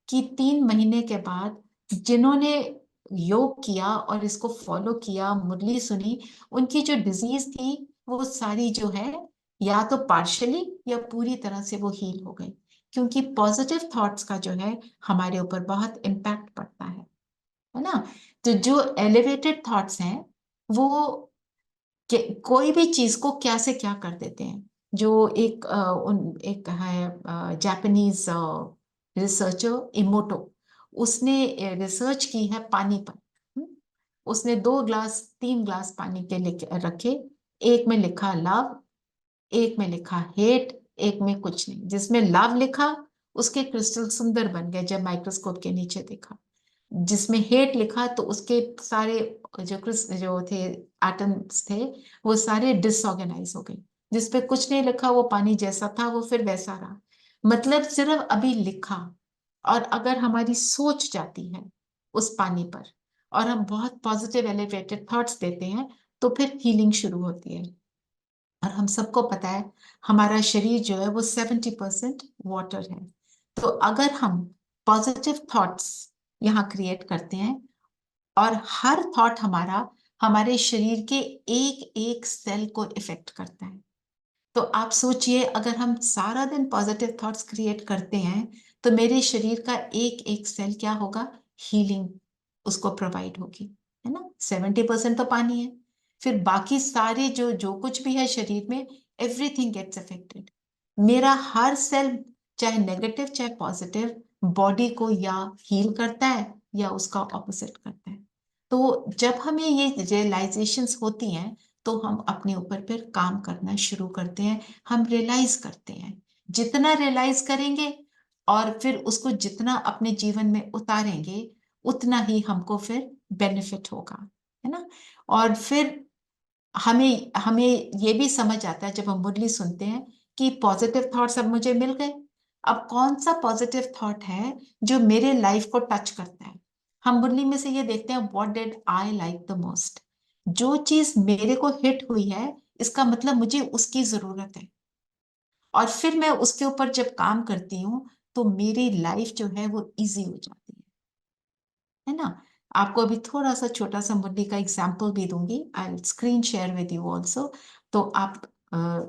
S1: कि 3 महीने के बाद जिन्होंने योग किया और इसको फॉलो किया, मुरली सुनी, उनकी जो डिजीज थी वो सारी जो है, या तो पार्शली या पूरी तरह से वो हील हो गई। क्योंकि पॉजिटिव थॉट्स का जो है हमारे ऊपर बहुत इम्पैक्ट पड़ता है ना। तो जो एलिवेटेड थॉट्स हैं वो कोई भी चीज को क्या से क्या कर देते हैं। जो एक है जापानीज रिसर्चर इमोटो, उसने रिसर्च की है पानी पर। हम्म? उसने 2 ग्लास 3 ग्लास पानी के लेके रखे, एक में लिखा लव, एक में लिखा हेट, एक में कुछ नहीं। जिसमें लव लिखा उसके क्रिस्टल सुंदर बन गए जब माइक्रोस्कोप के नीचे देखा। जिसमें हेट लिखा तो उसके सारे जो थे एटम्स थे वो सारे डिसऑर्गेनाइज हो गए। जिसपे कुछ नहीं लिखा वो पानी जैसा था वो फिर वैसा रहा। मतलब सिर्फ अभी लिखा, और अगर हमारी सोच जाती है उस पानी पर और हम बहुत पॉजिटिव एलिवेटेड थॉट्स देते हैं तो फिर हीलिंग शुरू होती है। और हम सबको पता है हमारा शरीर जो है वो 70% वाटर है। तो अगर हम पॉजिटिव थॉट्स यहाँ क्रिएट करते हैं और हर थॉट हमारा हमारे शरीर के एक एक सेल को इफेक्ट करता है। तो आप सोचिए अगर हम सारा दिन पॉजिटिव थॉट्स क्रिएट करते हैं तो मेरे शरीर का एक एक सेल क्या होगा, हीलिंग उसको प्रोवाइड होगी, है ना। 70% तो पानी है, फिर बाकी सारे जो जो कुछ भी है शरीर में, एवरीथिंग गेट्स अफेक्टेड। मेरा हर सेल चाहे नेगेटिव चाहे पॉजिटिव बॉडी को या हील करता है या उसका ऑपोजिट करता है। तो जब हमें ये रियलाइजेशंस होती हैं तो हम अपने ऊपर फिर काम करना शुरू करते हैं। हम रियलाइज करते हैं, जितना रियलाइज करेंगे और फिर उसको जितना अपने जीवन में उतारेंगे उतना ही हमको फिर बेनिफिट होगा, है ना। और फिर हमें हमें ये भी समझ आता है जब हम मुरली सुनते हैं कि पॉजिटिव थॉट्स अब मुझे मिल गए। अब कौन सा पॉजिटिव थॉट है जो मेरे लाइफ को टच करता है। हम मुरली में से ये देखते हैं what did I like the most. जो चीज मेरे को हिट हुई है इसका मतलब मुझे उसकी जरूरत है, और फिर मैं उसके ऊपर जब काम करती हूँ तो मेरी लाइफ जो है वो इजी हो जाती है ना। आपको अभी थोड़ा सा छोटा सा मुरली का एग्जाम्पल भी दूंगी, आई screen share with you also, तो आप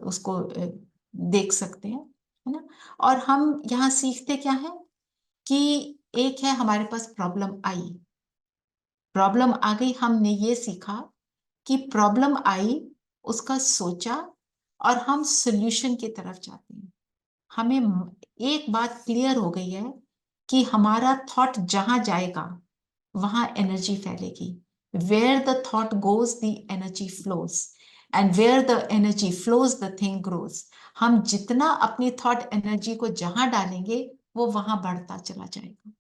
S1: उसको देख सकते हैं, है ना। और हम यहाँ सीखते क्या है कि एक है हमारे पास प्रॉब्लम आई, प्रॉब्लम आ गई, हमने ये सीखा कि प्रॉब्लम आई, उसका सोचा और हम सॉल्यूशन की तरफ जाते हैं। हमें एक बात क्लियर हो गई है कि हमारा थॉट जहां जाएगा वहां एनर्जी फैलेगी। Where the thought goes the energy flows, and where the energy flows the thing grows. हम जितना अपनी थॉट एनर्जी को जहां डालेंगे वो वहां बढ़ता चला जाएगा।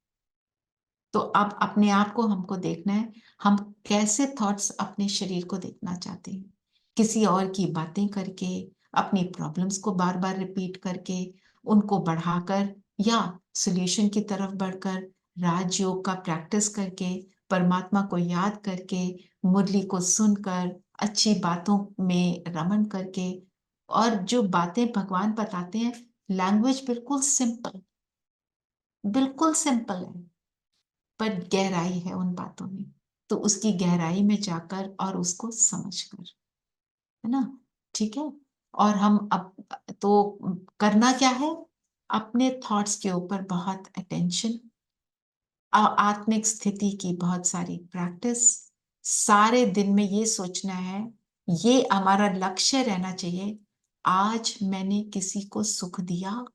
S1: तो अब अपने आप को हमको देखना है हम कैसे थॉट्स अपने शरीर को देखना चाहते हैं। किसी और की बातें करके, अपनी प्रॉब्लम्स को बार बार रिपीट करके, उनको बढ़ाकर, या सॉल्यूशन की तरफ बढ़कर, राजयोग का प्रैक्टिस करके, परमात्मा को याद करके, मुरली को सुनकर, अच्छी बातों में रमन करके। और जो बातें भगवान बताते हैं, लैंग्वेज बिल्कुल सिंपल है पर गहराई है उन बातों में। तो उसकी गहराई में जाकर और उसको समझकर, है ना। ठीक है। और हम अब तो करना क्या है, अपने थॉट्स के ऊपर बहुत अटेंशन, आत्मिक स्थिति की बहुत सारी प्रैक्टिस, सारे दिन में ये सोचना है, ये हमारा लक्ष्य रहना चाहिए, आज मैंने किसी को सुख दिया,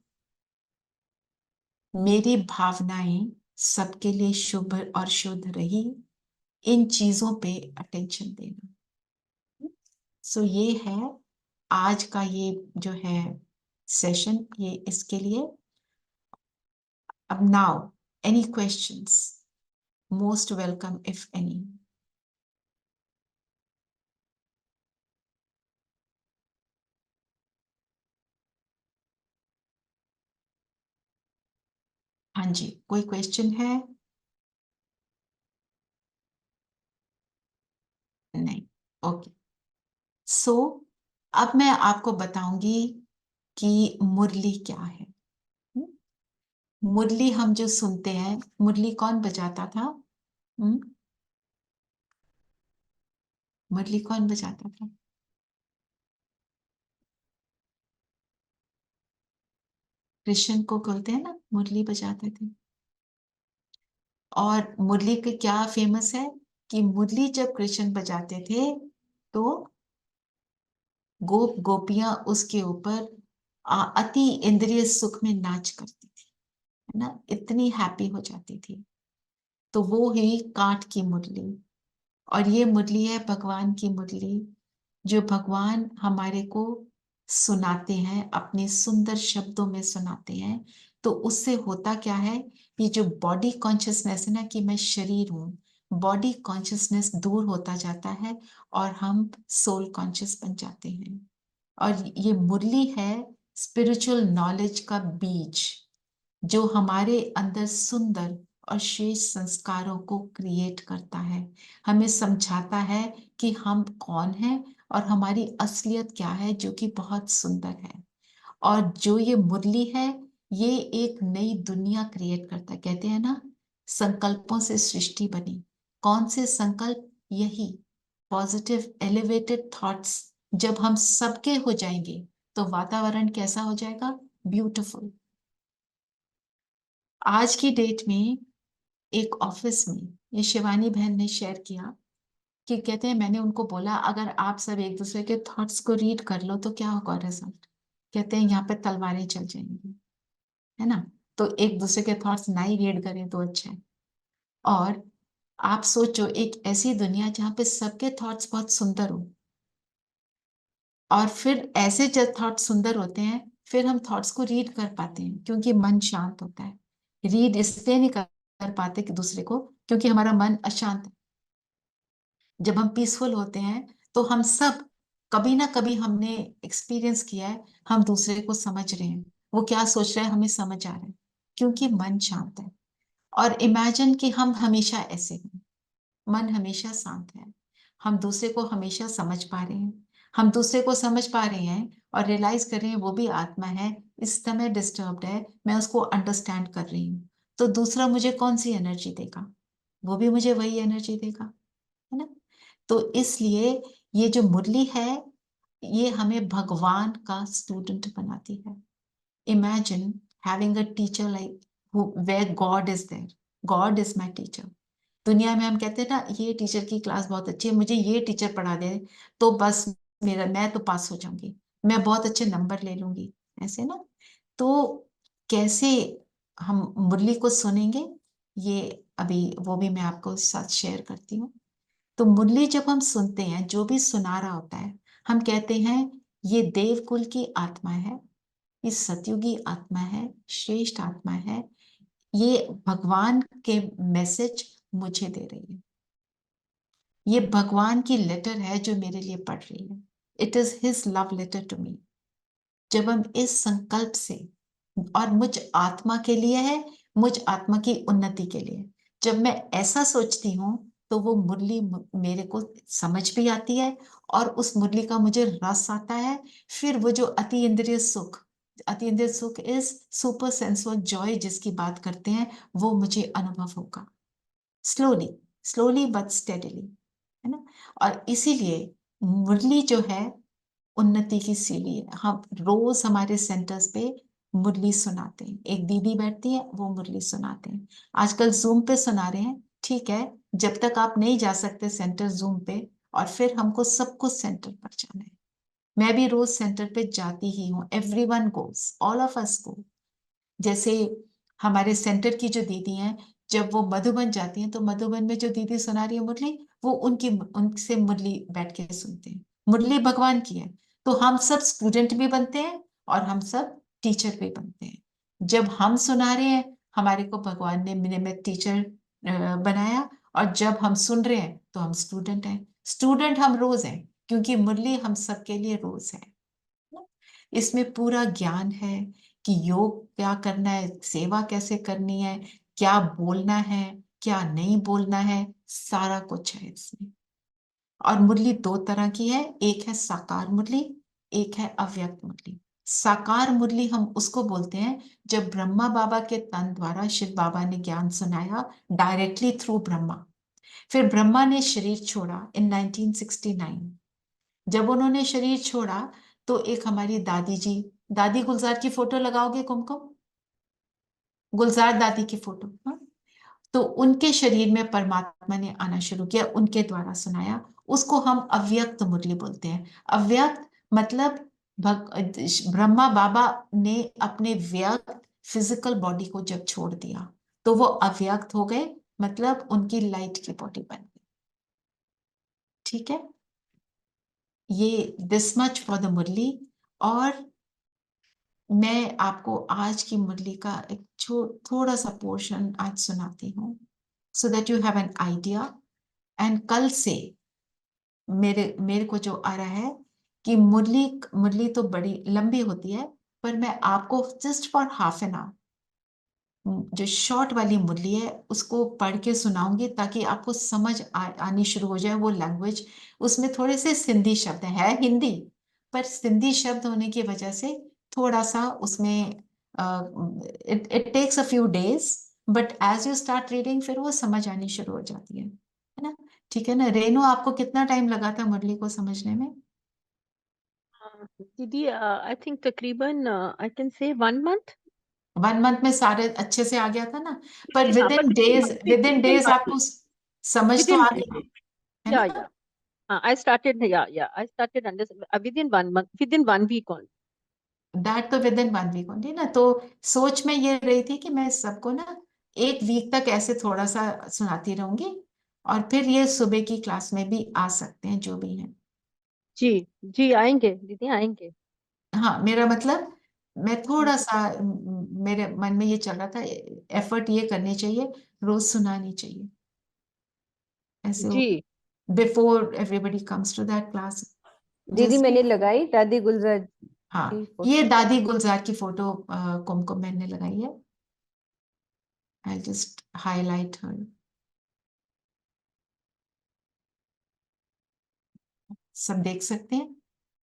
S1: मेरी भावनाएं सबके लिए शुभ और शुद्ध रही। इन चीजों पे अटेंशन देना। सो ये है आज का ये जो है सेशन, ये इसके लिए। अब now any questions, most welcome if any. हाँ जी, कोई क्वेश्चन है? नहीं, ओके। सो अब मैं आपको बताऊंगी कि मुरली क्या है। हम्म? मुरली हम जो सुनते हैं, मुरली कौन बजाता था? हम्म? मुरली कौन बजाता था? कृष्ण को बोलते हैं ना, मुरली बजाते थे। और मुरली के क्या फेमस है कि मुरली जब कृष्ण बजाते थे तो गोप गोपियां उसके ऊपर अति इंद्रिय सुख में नाच करती थी, है ना, इतनी हैप्पी हो जाती थी। तो वो है काठ की मुरली, और ये मुरली है भगवान की मुरली। जो भगवान हमारे को सुनाते हैं, अपने सुंदर शब्दों में सुनाते हैं, तो उससे होता क्या है, ये जो बॉडी कॉन्शियसनेस है ना कि मैं शरीर हूँ, बॉडी कॉन्शियसनेस दूर होता जाता है और हम सोल कॉन्शियस बन जाते हैं। और ये मुरली है स्पिरिचुअल नॉलेज का बीज, जो हमारे अंदर सुंदर और शेष संस्कारों को क्रिएट करता है, हमें समझाता है कि हम कौन हैं और हमारी असलियत क्या है, जो कि बहुत सुंदर है। और जो ये मुरली है, ये एक नई दुनिया क्रिएट करता है। कहते हैं ना, संकल्पों से सृष्टि बनी। कौन से संकल्प? यही पॉजिटिव एलिवेटेड थॉट्स। जब हम सबके हो जाएंगे तो वातावरण कैसा हो जाएगा? ब्यूटीफुल। आज की डेट में एक ऑफिस में ये शिवानी बहन ने शेयर किया कि कहते हैं, मैंने उनको बोला अगर आप सब एक दूसरे के थॉट्स को रीड कर लो तो क्या होगा रिजल्ट? कहते हैं यहाँ पे तलवारें चल जाएंगी, है ना। तो एक दूसरे के थॉट्स ना ही रीड करें तो अच्छा है। और आप सोचो, एक ऐसी दुनिया जहाँ पे सबके थॉट्स बहुत सुंदर हो, और फिर ऐसे जब थॉट्स सुंदर होते हैं फिर हम थॉट्स को रीड कर पाते हैं, क्योंकि मन शांत होता है। रीड इसलिए नहीं कर पाते कि दूसरे को, क्योंकि हमारा मन अशांत है। जब हम पीसफुल होते हैं तो हम सब कभी ना कभी हमने एक्सपीरियंस किया है, हम दूसरे को समझ रहे हैं, वो क्या सोच रहा है हमें समझ आ रहा है, क्योंकि मन शांत है। और इमेजिन कि हम हमेशा ऐसे हैं, मन हमेशा शांत है, हम दूसरे को हमेशा समझ पा रहे हैं, हम दूसरे को समझ पा रहे हैं और रियलाइज कर रहे हैं वो भी आत्मा है, इस समय डिस्टर्ब्ड है, मैं उसको अंडरस्टैंड कर रही हूँ। तो दूसरा मुझे कौन सी एनर्जी देगा? वो भी मुझे वही एनर्जी देगा, है ना। तो इसलिए ये जो मुरली है, ये हमें भगवान का स्टूडेंट बनाती है। Imagine having a teacher like where God is there. God is my teacher. दुनिया में हम कहते हैं ना, ये टीचर की क्लास बहुत अच्छी है, मुझे ये टीचर पढ़ा दे तो बस मेरा, मैं तो पास हो जाऊंगी, मैं बहुत अच्छे नंबर ले लूंगी, ऐसे ना। तो कैसे हम मुरली को सुनेंगे, ये अभी वो भी मैं आपको साथ शेयर करती हूँ। तो मुरली जब हम सुनते हैं, जो भी सुना रहा होता है, हम कहते हैं ये देवकुल की आत्मा है, ये सतयुगी आत्मा है, श्रेष्ठ आत्मा है, ये भगवान के मैसेज मुझे दे रही है, ये भगवान की लेटर है जो मेरे लिए पढ़ रही है। It is his love letter to me. जब हम इस संकल्प से, और मुझ आत्मा के लिए है, मुझ आत्मा की उन्नति के लिए, जब मैं ऐसा सोचती हूँ तो वो मुरली मेरे को समझ भी आती है, और उस मुरली का मुझे रस आता है। फिर वो जो अति इंद्रिय सुख, अति इंद्रिय सुख इज सुपर सेंसुअल जॉय जिसकी बात करते हैं, वो मुझे अनुभव होगा, स्लोली, स्लोली बट स्टेडली, है ना। और इसीलिए मुरली जो है उन्नति की सीढ़ी है। हम रोज हमारे सेंटर्स पे मुरली सुनाते हैं, एक दीदी बैठती है वो मुरली सुनाते हैं। आजकल जूम पे सुना रहे हैं, ठीक है, जब तक आप नहीं जा सकते सेंटर जूम पे, और फिर हमको सबको सेंटर पर जाना है। मैं भी रोज सेंटर पे जाती ही हूँ, everyone goes, all of us go. जैसे हमारे सेंटर की जो दीदी हैं, जब वो मधुबन जाती हैं तो मधुबन में जो दीदी सुना रही है मुरली, वो उनकी, उनसे मुरली बैठ के सुनते हैं। मुरली भगवान की है, तो हम सब स्टूडेंट भी बनते हैं और हम सब टीचर भी बनते हैं। जब हम सुना रहे हैं, हमारे को भगवान ने मिनिमम टीचर बनाया, और जब हम सुन रहे हैं तो हम स्टूडेंट हैं। स्टूडेंट हम रोज हैं, क्योंकि मुरली हम सबके लिए रोज है। इसमें पूरा ज्ञान है कि योग क्या करना है, सेवा कैसे करनी है, क्या बोलना है, क्या नहीं बोलना है, सारा कुछ है इसमें। और मुरली दो तरह की है, एक है साकार मुरली, एक है अव्यक्त मुरली। साकार मुरली हम उसको बोलते हैं जब ब्रह्मा बाबा के तन द्वारा शिव बाबा ने ज्ञान सुनाया, डायरेक्टली थ्रू ब्रह्मा। फिर ब्रह्मा ने शरीर छोड़ा इन 1969। जब उन्होंने शरीर छोड़ा तो एक हमारी दादी जी, दादी गुलजार की फोटो लगाओगे कुमकुम, गुलजार दादी की फोटो, हाँ? तो उनके शरीर में परमात्मा ने आना शुरू किया, उनके द्वारा सुनाया, उसको हम अव्यक्त मुरली बोलते हैं। अव्यक्त मतलब ब्रह्मा बाबा ने अपने व्यक्त फिजिकल बॉडी को जब छोड़ दिया तो वो अव्यक्त हो गए, मतलब उनकी लाइट की बॉडी बन गई, ठीक है। ये दिस मच फॉर द मुरली। और मैं आपको आज की मुरली का एक थोड़ा सा पोर्शन आज सुनाती हूँ, so that you have an idea. And कल से मेरे मेरे को जो आ रहा है कि मुरली मुरली तो बड़ी लंबी होती है, पर मैं आपको just for half an hour जो शॉर्ट वाली मुरली है उसको पढ़ के सुनाऊंगी, ताकि आपको समझ आनी शुरू हो जाए वो लैंग्वेज। उसमें थोड़े से सिंधी शब्द है हिंदी, पर सिंधी शब्द होने की वजह से थोड़ा सा उसमें it takes a few days, but as you start reading फिर वो समझ आनी शुरू हो जाती है ना। ठीक है ना रेनू, आपको कितना टाइम लगा था मुरली को समझने में?
S3: दीदी आई थिंक तकरीबन I can say 1 month.
S1: 1 month में सारे अच्छे से आ गया था ना? पर
S3: हाँ, but
S1: with in
S3: within
S1: days
S3: 1 week,
S1: आपको समझ तो
S3: within
S1: आ
S3: days.
S1: गई है
S3: Yeah,
S1: ना?
S3: yeah. I started, I started within 1 month, within 1 week only.
S1: That तो विद इन 1 वीक ओनली ना। तो सोच में ये रही थी कि मैं सबको ना 1 वीक तक ऐसे थोड़ा सा सुनाती रहूंगी, और फिर ये सुबह की क्लास में भी आ सकते हैं जो भी हैं।
S3: जी जी, आएंगे दीदी, आएंगे।
S1: हाँ, मेरा मतलब मैं
S3: हम्म,
S1: थोड़ा सा मेरे मन में ये चल रहा था, एफर्ट ये करनी चाहिए, रोज सुनानी चाहिए ऐसे
S3: जी
S1: before everybody comes to that class.
S2: दीदी
S1: जैसे
S2: मैंने लगाई दादी गुलजार
S1: हाँ,
S2: की
S1: ये
S2: फोटो।
S1: दादी गुलजार की फोटो कुमकुम मैंने लगाई है। आई जस्ट हाईलाइट हर। सब देख सकते हैं।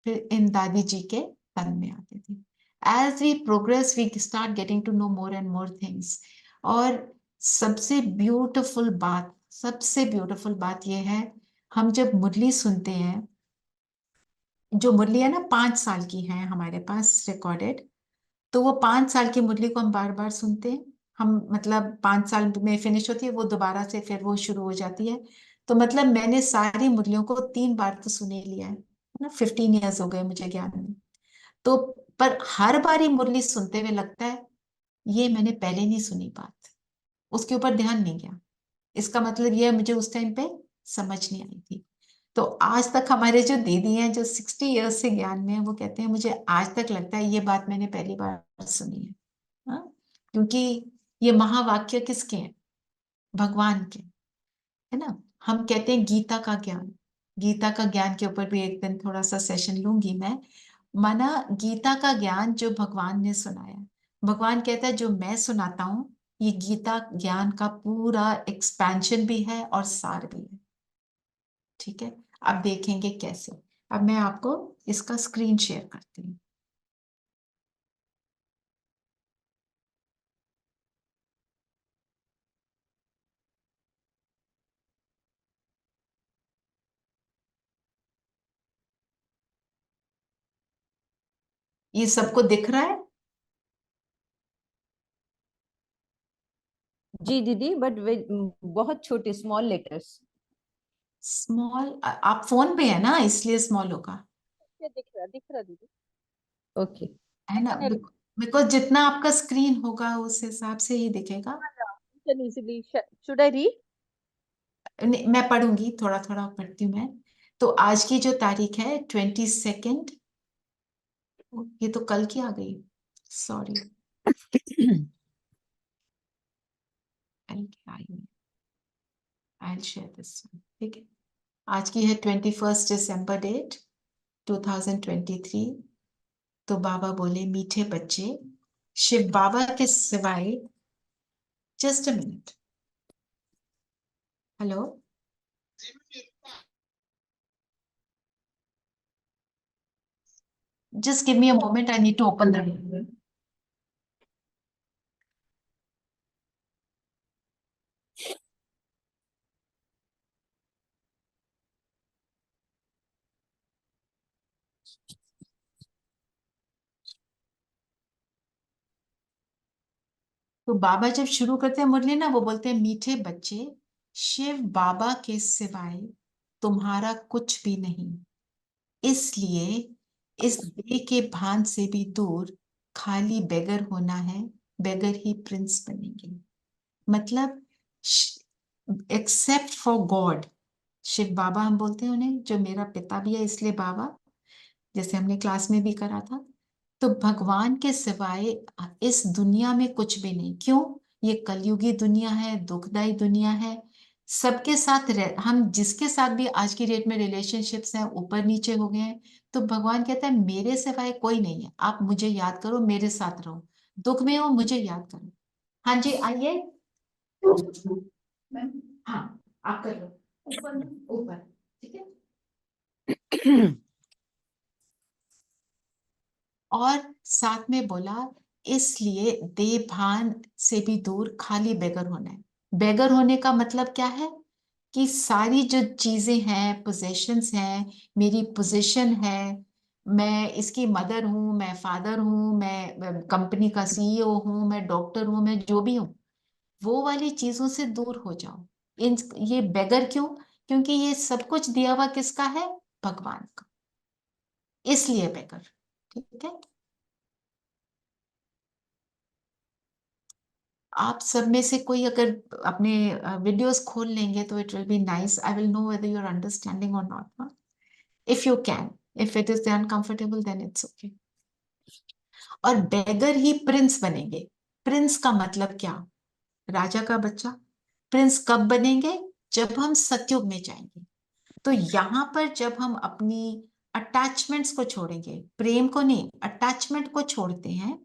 S1: फिर इन दादी जी के तन में आते थे। As we progress we start getting to know more and more things. और सबसे ब्यूटीफुल बात यह है, हम जब मुरली सुनते हैं, जो मुरली है ना 5 साल की है हमारे पास रिकॉर्डेड, तो वो 5 साल की मुरली को हम बार बार सुनते हैं। हम मतलब 5 साल में फिनिश होती है वो, दोबारा से फिर वो शुरू हो जाती है। तो मतलब मैंने सारी मुरलियों को 3 बार तो सुने लिया है ना। 15 ईयर्स हो गए मुझे ज्ञान में। तो पर हर बारी मुरली सुनते हुए लगता है ये मैंने पहले नहीं सुनी बात, उसके ऊपर ध्यान नहीं गया। इसका मतलब ये मुझे उस टाइम पे समझ नहीं आई थी। तो आज तक हमारे जो दीदी हैं जो 60 ईयर्स से ज्ञान में है, वो कहते हैं मुझे आज तक लगता है ये बात मैंने पहली बार सुनी है। हाँ? क्योंकि ये महावाक्य किसके हैं? भगवान के, है ना। हम कहते हैं गीता का ज्ञान। गीता का ज्ञान के ऊपर भी एक दिन थोड़ा सा सेशन लूंगी मैं। माना गीता का ज्ञान जो भगवान ने सुनाया, भगवान कहता है जो मैं सुनाता हूं ये गीता ज्ञान का पूरा एक्सपेंशन भी है और सार भी है। ठीक है, अब देखेंगे कैसे। अब मैं आपको इसका स्क्रीन शेयर करती हूँ। ये सबको दिख रहा है?
S2: जी दीदी, बट बहुत छोटे स्मॉल लेटर्स।
S1: स्मॉल? आप फोन पे है ना इसलिए स्मॉल होगा,
S3: ये दिख रहा दीदी।
S2: ओके।
S1: है
S3: I
S1: ना।
S3: can help.
S1: बिकॉज जितना आपका स्क्रीन होगा उस हिसाब से ही दिखेगा।
S3: You can easily should I read?
S1: नहीं, मैं पढ़ूंगी, थोड़ा थोड़ा पढ़ती हूँ मैं। तो आज की जो तारीख है 22, ये तो कल की आ गई, सॉरी। कल की आई नहीं, आई शेयर दिस। ठीक है, आज की है 21 दिसंबर डेट 2023। तो बाबा बोले मीठे बच्चे, शिव बाबा के सिवाय, just a minute, hello, just give me a moment, I need to open the तो बाबा जब शुरू करते हैं मुरली ना, वो बोलते हैं मीठे बच्चे, शिव बाबा के सिवाय तुम्हारा कुछ भी नहीं, इसलिए इस देह के भान से भी दूर खाली बेगर होना है, बेगर ही प्रिंस बनेंगे। मतलब एक्सेप्ट फॉर गॉड, शिव बाबा हम बोलते हैं उन्हें, जो मेरा पिता भी है इसलिए बाबा, जैसे हमने क्लास में भी करा था। तो भगवान के सिवाय इस दुनिया में कुछ भी नहीं। क्यों? ये कलयुगी दुनिया है, दुखदाई दुनिया है। सबके साथ हम जिसके साथ भी आज की डेट में रिलेशनशिप्स हैं ऊपर नीचे हो गए हैं, तो भगवान कहता है मेरे सिवाय कोई नहीं है, आप मुझे याद करो, मेरे साथ रहो, दुख में हो मुझे याद करो। हाँ जी आइए। हाँ आप कर लो, ऊपर ऊपर, ठीक है। और साथ में बोला इसलिए देह भान से भी दूर खाली बेगर होना है। बेगर होने का मतलब क्या है? कि सारी जो चीजें हैं, पोजेशंस हैं, मेरी पोजीशन है, मैं इसकी मदर हूँ, मैं फादर हूँ, मैं कंपनी का सीईओ हूँ, मैं डॉक्टर हूँ, मैं जो भी हूँ, वो वाली चीजों से दूर हो जाओ। इन ये बेगर क्यों? क्योंकि ये सब कुछ दिया हुआ किसका है? भगवान का, इसलिए बेगर। ठीक है। आप सब में से कोई अगर अपने वीडियोस खोल लेंगे तो it will be nice. I will know whether you are understanding और not. If you can, if it is uncomfortable then it's okay. और बेगर ही प्रिंस बनेंगे। प्रिंस का मतलब क्या? राजा का बच्चा। प्रिंस कब बनेंगे? जब हम सतयुग में जाएंगे। तो यहां पर जब हम अपनी अटैचमेंट्स को छोड़ेंगे, प्रेम को नहीं, अटैचमेंट को छोड़ते हैं,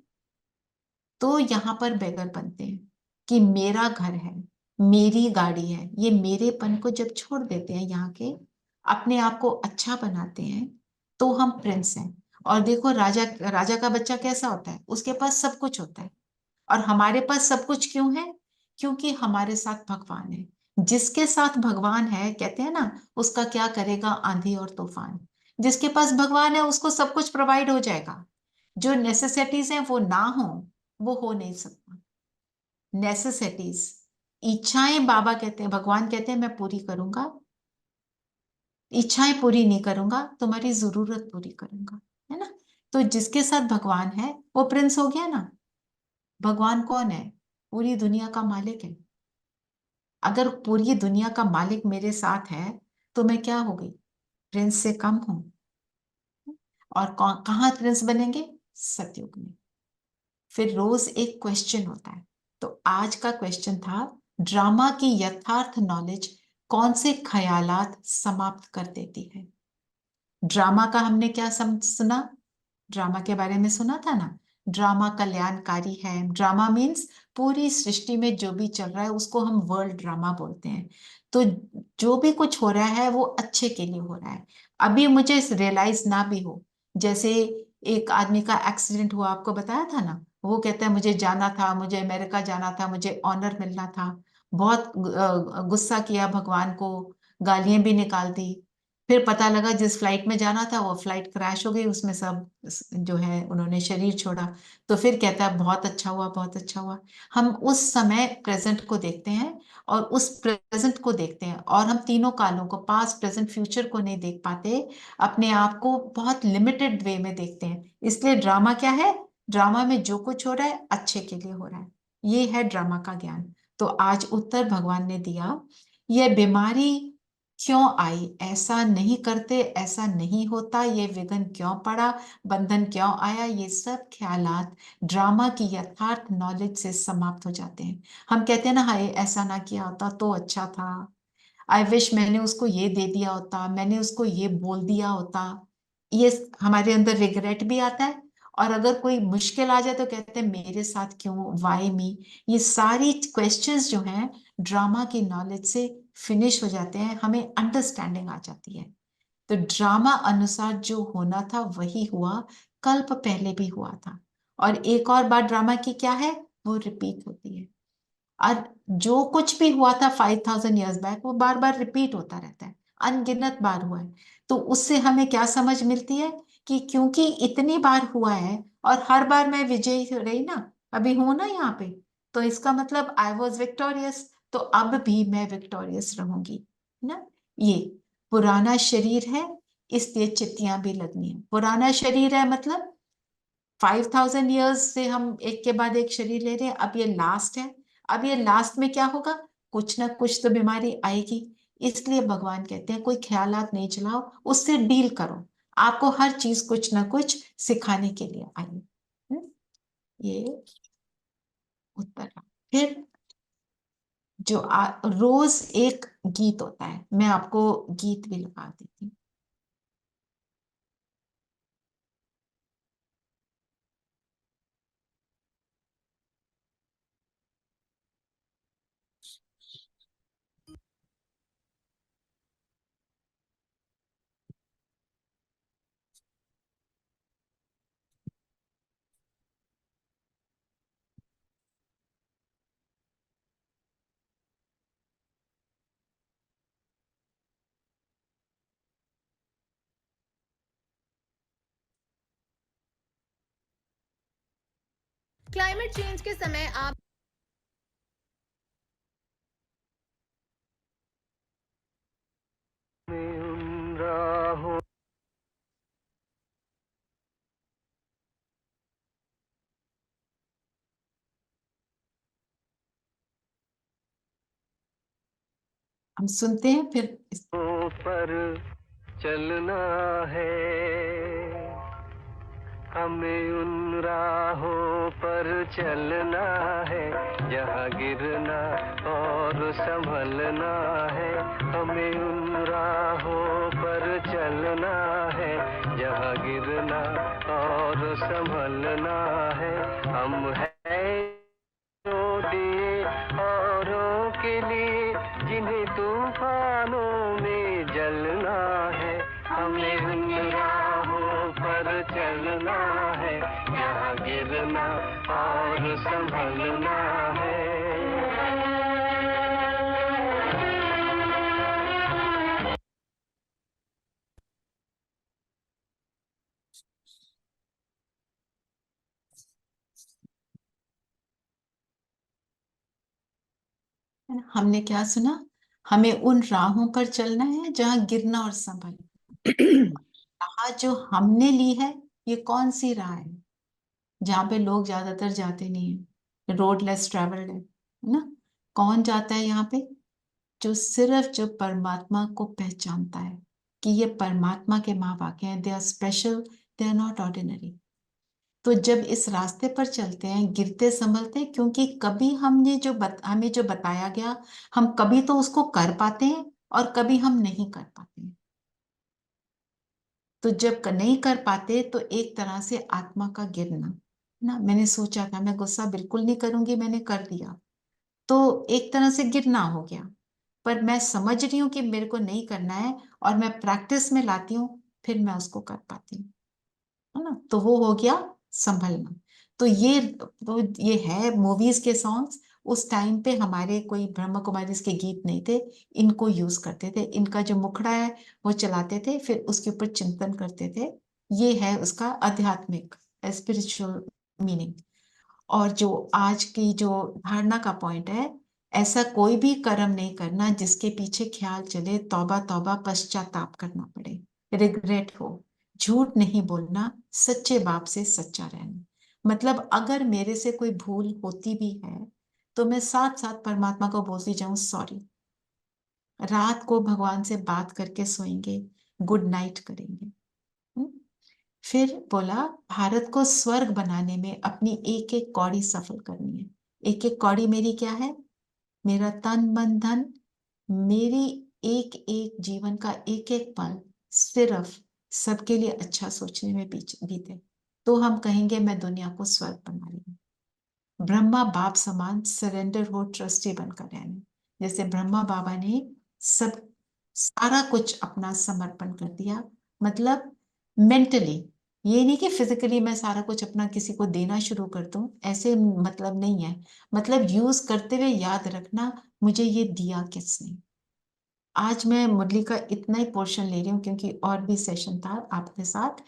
S1: तो यहां पर बेगर बनते हैं कि मेरा घर है, मेरी गाड़ी है, ये मेरेपन को जब छोड़ देते हैं, यहाँ के अपने आप को अच्छा बनाते हैं, तो हम प्रिंस हैं। और देखो राजा, राजा का बच्चा कैसा होता है? उसके पास सब कुछ होता है। और हमारे पास सब कुछ क्यों है? क्योंकि हमारे साथ भगवान है। जिसके साथ भगवान है, कहते हैं ना, उसका क्या करेगा आंधी और तूफान। जिसके पास भगवान है उसको सब कुछ प्रोवाइड हो जाएगा। जो नेसेसिटीज हैं वो ना हो, वो हो नहीं सकता। नेसेसिटीज, इच्छाएं बाबा कहते हैं, भगवान कहते हैं मैं पूरी करूंगा, इच्छाएं पूरी नहीं करूंगा, तुम्हारी जरूरत पूरी करूंगा, है ना। तो जिसके साथ भगवान है वो प्रिंस हो गया ना। भगवान कौन है? पूरी दुनिया का मालिक है। अगर पूरी दुनिया का मालिक मेरे साथ है तो मैं क्या हो गई? प्रिंस से कम हूं। और कहाँ प्रिंस बनेंगे? सतयुग में। फिर रोज एक क्वेश्चन होता है। तो आज का क्वेश्चन था, ड्रामा की यथार्थ नॉलेज कौन से ख्यालात समाप्त कर देती है? ड्रामा का हमने क्या सुना? ड्रामा के बारे में सुना था ना। ड्रामा कल्याणकारी है। ड्रामा मीन्स पूरी सृष्टि में जो भी चल रहा है उसको हम वर्ल्ड ड्रामा बोलते हैं। तो जो भी कुछ हो रहा है वो अच्छे के लिए हो रहा है। अभी मुझे रियलाइज ना भी हो, जैसे एक आदमी का एक्सीडेंट हुआ, आपको बताया था ना, वो कहता है मुझे जाना था, मुझे अमेरिका जाना था, मुझे ऑनर मिलना था। बहुत गुस्सा किया भगवान को, गालियां भी निकाल दी। फिर पता लगा जिस फ्लाइट में जाना था वो फ्लाइट क्रैश हो गई, उसमें सब जो है उन्होंने शरीर छोड़ा। तो फिर कहता है बहुत अच्छा हुआ, बहुत अच्छा हुआ। हम उस समय प्रेजेंट को देखते हैं और उस प्रेजेंट को देखते हैं, और हम तीनों कालों को, पास्ट प्रेजेंट फ्यूचर को नहीं देख पाते। अपने आप को बहुत लिमिटेड वे में देखते हैं। इसलिए ड्रामा क्या है? ड्रामा में जो कुछ हो रहा है अच्छे के लिए हो रहा है। ये है ड्रामा का ज्ञान। तो आज उत्तर भगवान ने दिया। यह बीमारी क्यों आई? ऐसा नहीं करते, ऐसा नहीं होता, ये विघ्न क्यों पड़ा, बंधन क्यों आया, ये सब ख्यालात ड्रामा की यथार्थ नॉलेज से समाप्त हो जाते हैं। हम कहते हैं ना, हाय ऐसा ना किया होता तो अच्छा था, आई विश मैंने उसको ये दे दिया होता, मैंने उसको ये बोल दिया होता। ये हमारे अंदर रिग्रेट भी आता है। और अगर कोई मुश्किल आ जाए तो कहते हैं मेरे साथ क्यों, वाई मी। ये सारी क्वेश्चंस जो हैं ड्रामा की नॉलेज से फिनिश हो जाते हैं, हमें अंडरस्टैंडिंग आ जाती है। तो ड्रामा अनुसार जो होना था वही हुआ, कल्प पहले भी हुआ था। और एक और बात ड्रामा की क्या है? वो रिपीट होती है। और जो कुछ भी हुआ था 5000 ईयर्स बैक वो बार बार रिपीट होता रहता है, अनगिनत बार हुआ है। तो उससे हमें क्या समझ मिलती है? कि क्योंकि इतनी बार हुआ है और हर बार मैं विजयी रही ना, अभी हूं ना यहाँ पे, तो इसका मतलब आई वॉज विक्टोरियस, तो अब भी मैं विक्टोरियस रहूंगी ना। ये पुराना शरीर है, इसलिए चित्तियां भी लगनी है। पुराना शरीर है मतलब 5000 ईयर्स से हम एक के बाद एक शरीर ले रहे हैं, अब ये लास्ट है। अब ये लास्ट में क्या होगा? कुछ ना कुछ तो बीमारी आएगी। इसलिए भगवान कहते हैं कोई ख्यालात नहीं चलाओ, उससे डील करो। आपको हर चीज कुछ ना कुछ सिखाने के लिए आई है। ये उत्तर रहा। फिर जो रोज एक गीत होता है, मैं आपको गीत भी लगा देती हूँ।
S5: क्लाइमेट चेंज के समय आप
S1: हम सुनते हैं फिर
S6: पर चलना है, हमें उन राहों पर चलना है जहाँ गिरना और संभलना है, हमें उन राहों पर चलना है जहाँ गिरना और संभलना है। हम हैं जो दिए औरों के लिए जिन्हें तूफानों में जलना है, हमें उन राहों पर चलना है जहाँ गिरना और संभलना है।
S1: हमने क्या सुना? हमें उन राहों पर चलना है जहां गिरना और संभलना। राह जो हमने ली है, ये कौन सी राह है? जहाँ पे लोग ज्यादातर जाते नहीं है, रोड लेस ट्रेवल्ड है ना? कौन जाता है यहाँ पे? जो परमात्मा को पहचानता है कि ये परमात्मा के माँ बाप हैं, they are special, they are not ordinary. तो जब इस रास्ते पर चलते हैं, गिरते संभलते हैं, क्योंकि कभी हमें जो बताया गया, हम कभी तो उसको कर पाते हैं और कभी हम नहीं कर पाते हैं। तो जब नहीं कर पाते तो एक तरह से आत्मा का गिरना ना। मैंने सोचा था मैं गुस्सा बिल्कुल नहीं करूंगी, मैंने कर दिया, तो एक तरह से गिरना हो गया। पर मैं समझ रही हूँ कि मेरे को नहीं करना है और मैं प्रैक्टिस में लाती हूँ, फिर मैं उसको कर पाती हूँ, है ना? तो वो हो गया संभलना। तो ये है मूवीज के सॉन्ग्स। उस टाइम पे हमारे कोई ब्रह्म कुमारी के गीत नहीं थे, इनको यूज करते थे। इनका जो मुखड़ा है वो चलाते थे, फिर उसके ऊपर चिंतन करते थे। ये है उसका आध्यात्मिक स्पिरिचुअल मीनिंग। और जो आज की जो धारणा का पॉइंट है, ऐसा कोई भी कर्म नहीं करना जिसके पीछे ख्याल चले तौबा तौबा पश्चाताप करना पड़े, रिग्रेट हो। झूठ नहीं बोलना, सच्चे बाप से सच्चा रहना। मतलब अगर मेरे से कोई भूल होती भी है तो मैं साथ साथ परमात्मा को बोलती जाऊं सॉरी। रात को भगवान से बात करके सोएंगे, गुड नाइट करेंगे। हम्म? फिर बोला भारत को स्वर्ग बनाने में अपनी एक एक कौड़ी सफल करनी है। एक एक कौड़ी मेरी क्या है? मेरा तन मन धन, मेरी एक एक जीवन का एक एक पल सिर्फ सबके लिए अच्छा सोचने में बीते, तो हम कहेंगे मैं दुनिया को स्वर्ग बना रही हूँ। ब्रह्मा बाप समान सरेंडर हो, ट्रस्टी बनकर रहना। जैसे ब्रह्मा बाबा ने सब सारा कुछ अपना समर्पण कर दिया, मतलब मेंटली, ये नहीं कि फिजिकली मैं सारा कुछ अपना किसी को देना शुरू कर दूं, ऐसे मतलब नहीं है। मतलब यूज करते हुए याद रखना मुझे ये दिया किसने। आज मैं मुरली का इतना ही पोर्शन ले रही हूँ क्योंकि और भी सेशन था आपके साथ।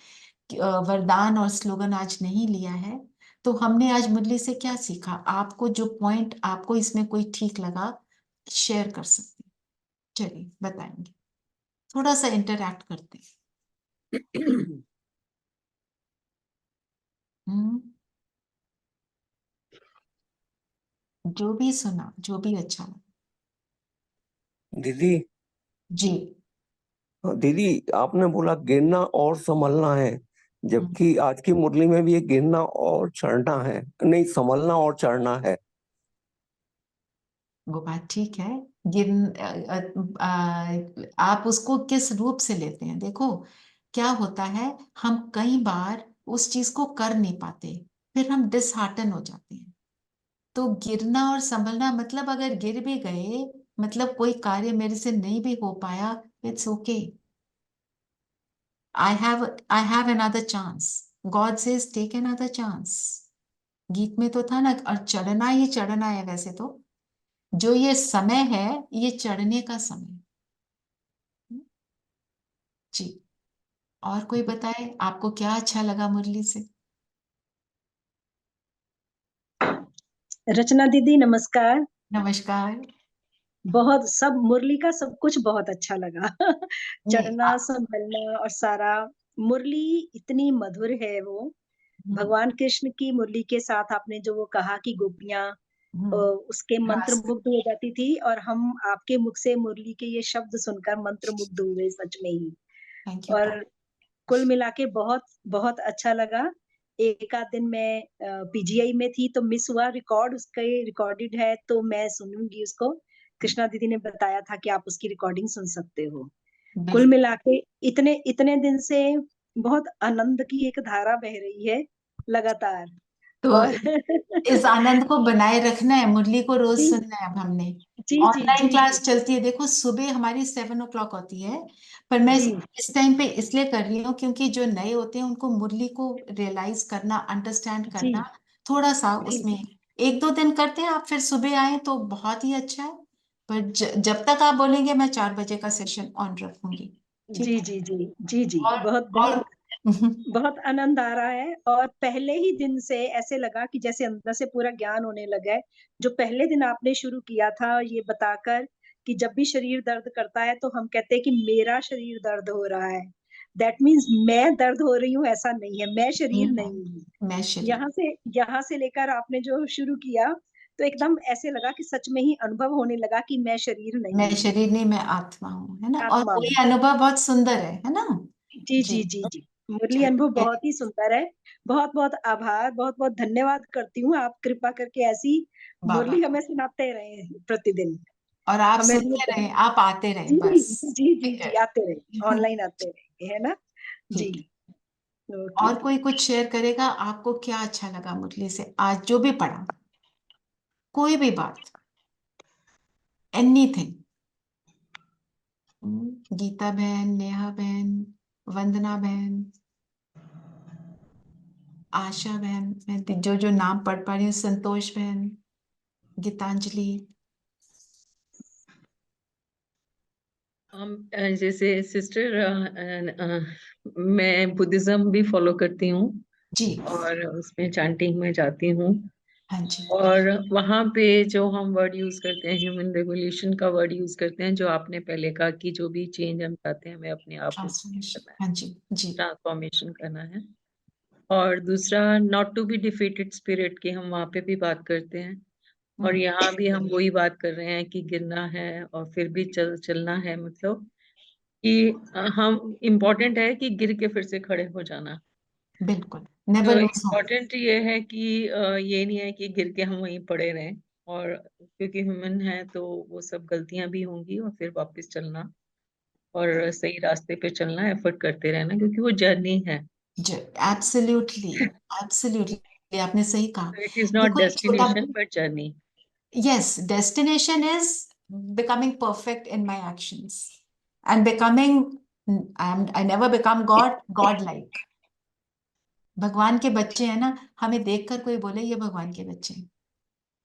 S1: वरदान और स्लोगन आज नहीं लिया है। तो हमने आज मुरली से क्या सीखा? आपको जो पॉइंट आपको इसमें कोई ठीक लगा शेयर कर सकते हैं, चलिए बताएंगे, थोड़ा सा इंटरैक्ट करते हैं। हम्म, जो भी सुना, जो भी अच्छा लगा।
S7: दीदी
S1: जी।
S7: दीदी, आपने बोला गिरना और संभलना है, जबकि आज की मुरली में भी ये गिरना और चढ़ना है, नहीं संभलना और चढ़ना है।
S1: वो बात ठीक है। आप उसको किस रूप से लेते हैं? देखो क्या होता है, हम कई बार उस चीज को कर नहीं पाते, फिर हम डिसहार्टन हो जाते हैं। तो गिरना और संभलना मतलब अगर गिर भी गए, मतलब कोई कार्य मेरे से नहीं भी हो पाया, it's okay. I have another chance. God says take another chance. गीत में तो था ना, और चढ़ना ही चढ़ना है। वैसे तो जो ये समय है, ये चढ़ने का समय है। जी। और कोई बताए आपको क्या अच्छा लगा मुरली से?
S8: रचना दीदी नमस्कार।
S1: नमस्कार।
S8: बहुत सब मुरली का सब कुछ बहुत अच्छा लगा।
S1: नहीं
S8: चढ़ना संभलना और सारा मुरली इतनी मधुर है वो। भगवान कृष्ण की मुरली के साथ आपने जो वो कहा कि गोपियां उसके मंत्र मुग्ध हो जाती थी, और हम आपके मुख से मुरली के ये शब्द सुनकर मंत्र मुग्ध हुए सच में ही।
S1: Thank you.
S8: और कुल मिला के बहुत बहुत अच्छा लगा। एक आध दिन मैं पीजीआई में थी तो मिस हुआ, रिकॉर्ड उसका रिकॉर्डेड है तो मैं सुनूंगी उसको। कृष्णा दीदी ने बताया था कि आप उसकी रिकॉर्डिंग सुन सकते हो। कुल मिला के इतने इतने दिन से बहुत आनंद की एक धारा बह रही है लगातार।
S1: तो
S8: और
S1: इस आनंद को बनाए रखना है, मुरली को रोज
S8: जी
S1: सुनना है अब हमने।
S8: जी जी
S1: ऑनलाइन
S8: जी
S1: क्लास चलती है, देखो सुबह हमारी 7 o'clock होती है, पर मैं
S8: जी
S1: इस टाइम पे इसलिए कर रही हूँ क्योंकि जो नए होते हैं उनको मुरली को रियलाइज करना, अंडरस्टैंड
S8: जी
S1: करना थोड़ा सा
S8: जी
S1: उसमें 1-2 दिन करते हैं आप, फिर सुबह आए तो बहुत ही अच्छा है। पर जब तक आप बोलेंगे मैं 4 बजे का सेशन ऑन रखूंगी। ठीक
S8: जी
S1: है।
S8: जी जी जी जी
S1: और
S8: बहुत
S1: और
S8: बहुत बहुत आनंद आ रहा है। और पहले ही दिन से ऐसे लगा कि जैसे अंदर से पूरा ज्ञान होने लगा है। जो पहले दिन आपने शुरू किया था ये बताकर कि जब भी शरीर दर्द करता है तो हम कहते हैं कि मेरा शरीर दर्द हो रहा है। दैट मीन्स मैं दर्द हो रही हूँ, ऐसा नहीं है, मैं शरीर नहीं हूँ।
S1: मैं शरीर।
S8: यहाँ से लेकर आपने जो शुरू किया तो एकदम ऐसे लगा कि सच में ही अनुभव होने लगा कि मैं शरीर नहीं
S1: मैं
S8: हूँ,
S1: शरीर नहीं, मैं आत्मा हूँ, है ना? और
S8: आत्मा
S1: वही
S8: हूँ।
S1: अनुभव बहुत सुंदर है ना?
S8: जी
S1: जी।
S8: जी जी जी मुरली अनुभव
S1: चलिए।
S8: बहुत ही सुंदर है। बहुत बहुत आभार, बहुत बहुत धन्यवाद करती हूँ। आप कृपा करके ऐसी
S1: बाबा।
S8: मुरली हमें सुनाते रहे प्रतिदिन।
S1: और आप
S8: हमें भी
S1: सुनते रहें, आप आते रहें
S8: जी
S1: बस।
S8: जी जी
S1: ठीक
S8: जी
S1: है।
S8: आते रहे, ऑनलाइन आते रहे, है ना? जी
S1: ठीक है।
S8: ओके।
S1: और कोई कुछ शेयर करेगा? आपको क्या अच्छा लगा मुरली से आज जो भी पढ़ा? कोई भी बात, एनीथिंग। गीता बहन, नेहा बहन, वंदना बहन, आशा बहन, मैं जो जो नाम पढ़ पा रही हूँ, संतोष बहन, गीतांजलि।
S9: जैसे सिस्टर, मैं बुद्धिज्म भी फॉलो करती हूँ
S1: जी।
S9: और उसमें चैंटिंग में जाती हूँ।
S1: हाँ जी।
S9: और वहाँ पे जो हम वर्ड यूज करते हैं, ह्यूमन रेवोल्यूशन का वर्ड यूज करते हैं, जो आपने पहले कहा कि जो भी चेंज हम चाहते हैं हमें अपने आप में
S1: ट्रांसफॉर्मेशन।
S9: करना है,
S1: हाँ जी। जी।
S9: ट्रांसफॉर्मेशन करना है। और दूसरा, not to be defeated spirit की हम वहाँ पे भी बात करते हैं। और यहाँ भी हम वही बात कर रहे हैं कि गिरना है और फिर भी चलना है। मतलब कि हम इम्पोर्टेंट है कि गिर के फिर से खड़े हो जाना।
S1: बिल्कुल।
S9: तो
S1: नेवर लूज होप।
S9: इम्पोर्टेंट ये है कि ये नहीं है कि गिर के हम वहीं पड़े रहें। और क्योंकि ह्यूमन है तो वो सब गलतियां भी होंगी, और फिर वापस चलना और सही रास्ते पे चलना, एफर्ट करते रहना, क्योंकि वो जर्नी है।
S1: एब्सोल्युटली। एब्सोल्युटली आपने सही कहा।
S9: इट इज नॉट
S1: देखो एक छोटा,
S9: destination but journey.
S1: yes, destination is becoming perfect in my actions and becoming, I never become God like. भगवान के बच्चे हैं ना, हमें देखकर कोई बोले ये भगवान के बच्चे हैं,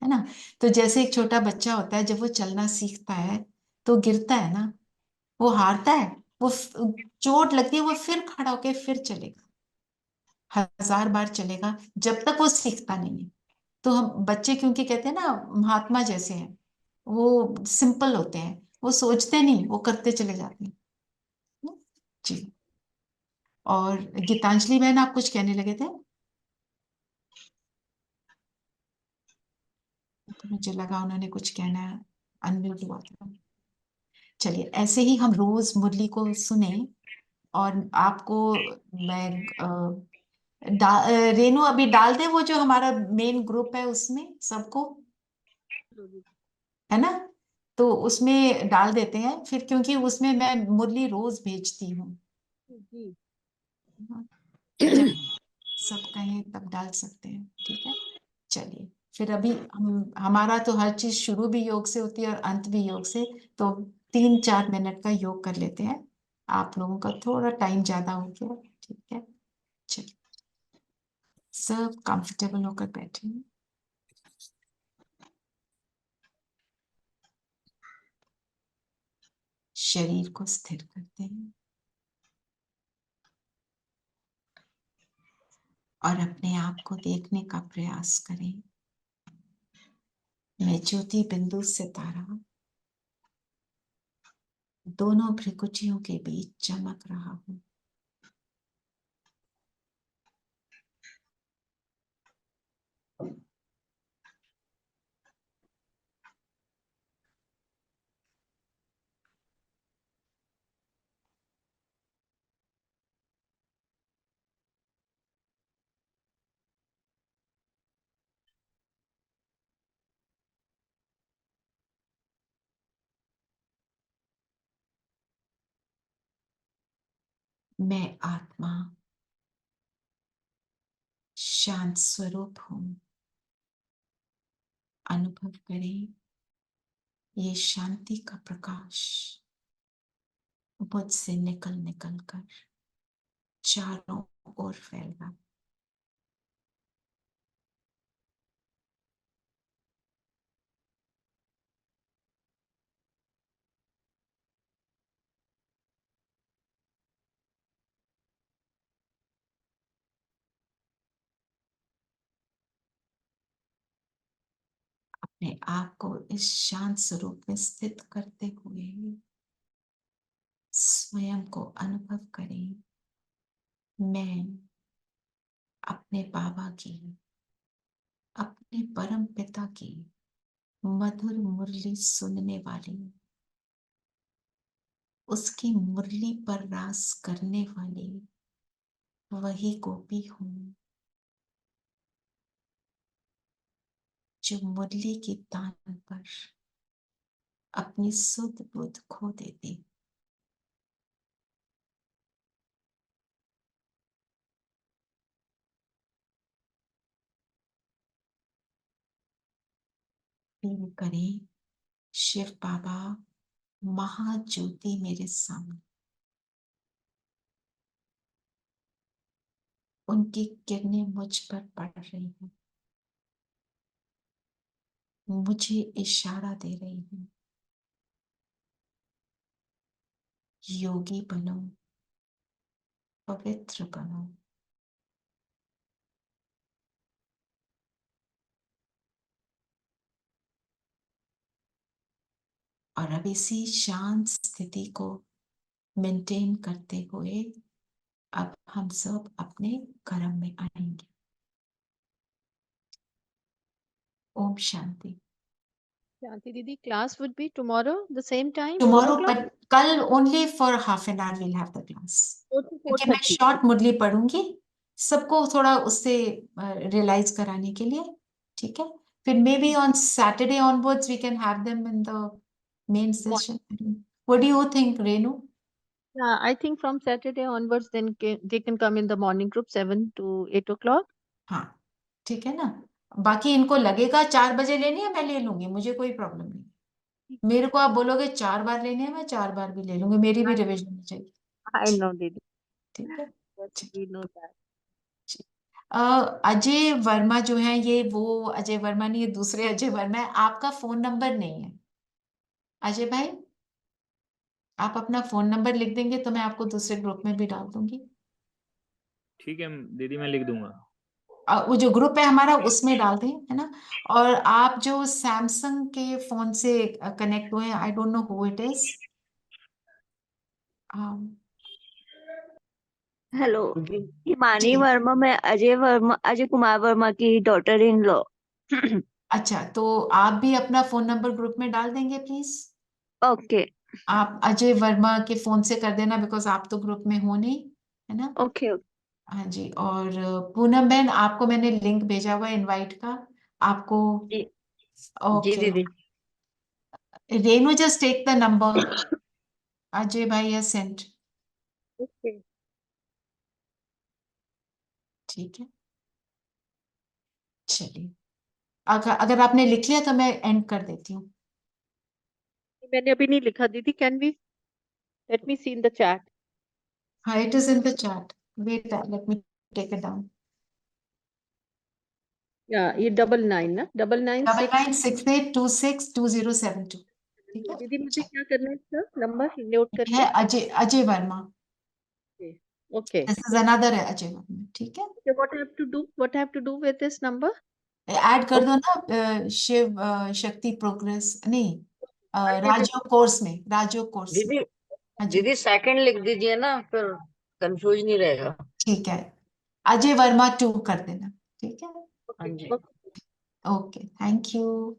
S1: है ना? तो जैसे एक छोटा बच्चा होता है, जब वो चलना सीखता है तो गिरता है ना, वो हारता है, वो चोट लगती है, वो फिर खड़ा होके फिर चलेगा, 1000 बार चलेगा, जब तक वो सीखता नहीं है। तो हम बच्चे क्योंकि कहते हैं ना महात्मा जैसे हैं, वो सिंपल होते हैं, वो सोचते नहीं, वो करते चले जाते हैं। जी। और गीतांजलि बहन आप कुछ कहने लगे थे? तो मुझे लगा उन्होंने कुछ कहना है, अनम्यूट हुआ था। चलिए, ऐसे ही हम रोज मुरली को सुने। और आपको मैं रेनू अभी डाल दे वो जो हमारा मेन ग्रुप है उसमें सबको, है ना? तो उसमें डाल देते हैं फिर, क्योंकि उसमें मैं मुरली रोज भेजती हूँ।
S3: जी
S1: जब सब कहें तब डाल सकते हैं, ठीक है? चलिए, फिर अभी हमारा तो हर चीज शुरू भी योग से होती है और अंत भी योग से, तो 3-4 मिनट का योग कर लेते हैं। आप लोगों का थोड़ा टाइम ज्यादा हो गया, ठीक है? चलिए, सब कंफर्टेबल होकर बैठे हैं। शरीर को स्थिर करते हैं और अपने आप को देखने का प्रयास करें। मैं ज्योति बिंदु सितारा दोनों भ्रिकुटियों के बीच चमक रहा हूँ। मैं आत्मा शांत स्वरूप हूँ। अनुभव करें ये शांति का प्रकाश मुझसे निकल निकल कर चारों ओर फैल रहा। अपने आप को इस शांत स्वरूप में स्थित करते हुए स्वयं को अनुभव करें। मैं अपने बाबा की, अपने परम पिता की मधुर मुरली सुनने वाली, उसकी मुरली पर रास करने वाली वही गोपी हूँ जो मुरली की तान पर अपनी सुध बुध खो देती। फील करें शिव बाबा महाज्योति मेरे सामने, उनकी किरणें मुझ पर पड़ रही हैं, मुझे इशारा दे रही हैं, योगी बनो, पवित्र बनो। और अब इसी शांत स्थिति को मेंटेन करते हुए अब हम सब अपने कर्म में आएंगे। Om Shanti.
S3: Shanti Didi, class would be tomorrow the same time, 4
S1: tomorrow,
S3: o'clock?
S1: but कल only for half an hour we'll have the class,
S3: 4 to
S1: क्योंकि मैं
S3: 4:30.
S1: शॉर्ट मुरली पढ़ूंगी सबको थोड़ा उससे रियलाइज कराने के लिए, ठीक है? फिर maybe on Saturday onwards we can have them in the main session. What do you think Renu?
S3: Yeah, I think from Saturday onwards, then they can come in the morning group 7 to 8 o'clock.
S1: हाँ, ठीक है ना? बाकी इनको लगेगा 4 बजे लेनी है, मैं ले लूंगी, मुझे कोई प्रॉब्लम नहीं। मेरे को आप बोलोगे 4 बार लेने हैं, मैं 4 बार भी ले लूंगी, मेरी भी रिविजन हो जाएगी।
S3: I know, Didi.
S1: ठीक है?
S3: Yes, we know that.
S1: Ajay Verma जो है, ये वो अजय वर्मा नहीं, ये दूसरे अजय वर्मा है। आपका फोन नंबर नहीं है अजय भाई, आप अपना फोन नंबर लिख देंगे तो मैं आपको दूसरे ग्रुप में भी डाल दूंगी।
S10: ठीक है दीदी, मैं लिख दूंगा।
S1: वो जो ग्रुप है हमारा उसमें डाल दें, है ना? और आप जो सैमसंग के फोन से कनेक्ट हुए हैं, I don't know who it is.
S11: Hello, Himani
S1: ji,
S11: Verma, मैं अजय कुमार वर्मा की डॉटर इन लॉ।
S1: अच्छा, तो आप भी अपना फोन नंबर ग्रुप में डाल देंगे प्लीज।
S11: ओके।
S1: आप अजय वर्मा के फोन से कर देना, बिकॉज आप तो ग्रुप में हो नहीं, है ना?
S11: ओके।
S1: हाँ जी। और पूनम बहन, आपको मैंने लिंक भेजा हुआ है इनवाइट का, आपको।
S2: जी
S1: ओके
S2: दीदी।
S1: Renu, just take the number Ajay भाई हैज सेंट।
S3: ओके।
S1: ठीक है, चलिए। अगर आपने लिख लिया तो मैं एंड कर देती हूँ।
S3: मैंने अभी नहीं लिखा दीदी, can we let me see in the chat.
S1: हाँ, it is in the chat, wait let me take it down.
S3: या ये 99 ना, 99
S1: 9968262072। ठीक है,
S3: दीदी मुझे क्या करना है इसका नंबर नोट
S1: ये है
S3: करके?
S1: Ajay Verma.
S3: Okay
S1: this is another है अजय वर्मा। ठीक है,
S3: what I have to do, what I have to do with this number?
S1: Add कर दो ना शिव शक्ति प्रोग्रेस, नहीं राजयोग कोर्स में, राजयोग कोर्स में।
S12: दीदी
S1: हाँ जी,
S12: दीदी सेकंड लिख दीजिए ना, फिर कंफ्यूज नहीं रहेगा।
S1: ठीक है, अजय वर्मा 2 कर देना। ठीक है,
S12: हाँ जी।
S1: Okay, thank you.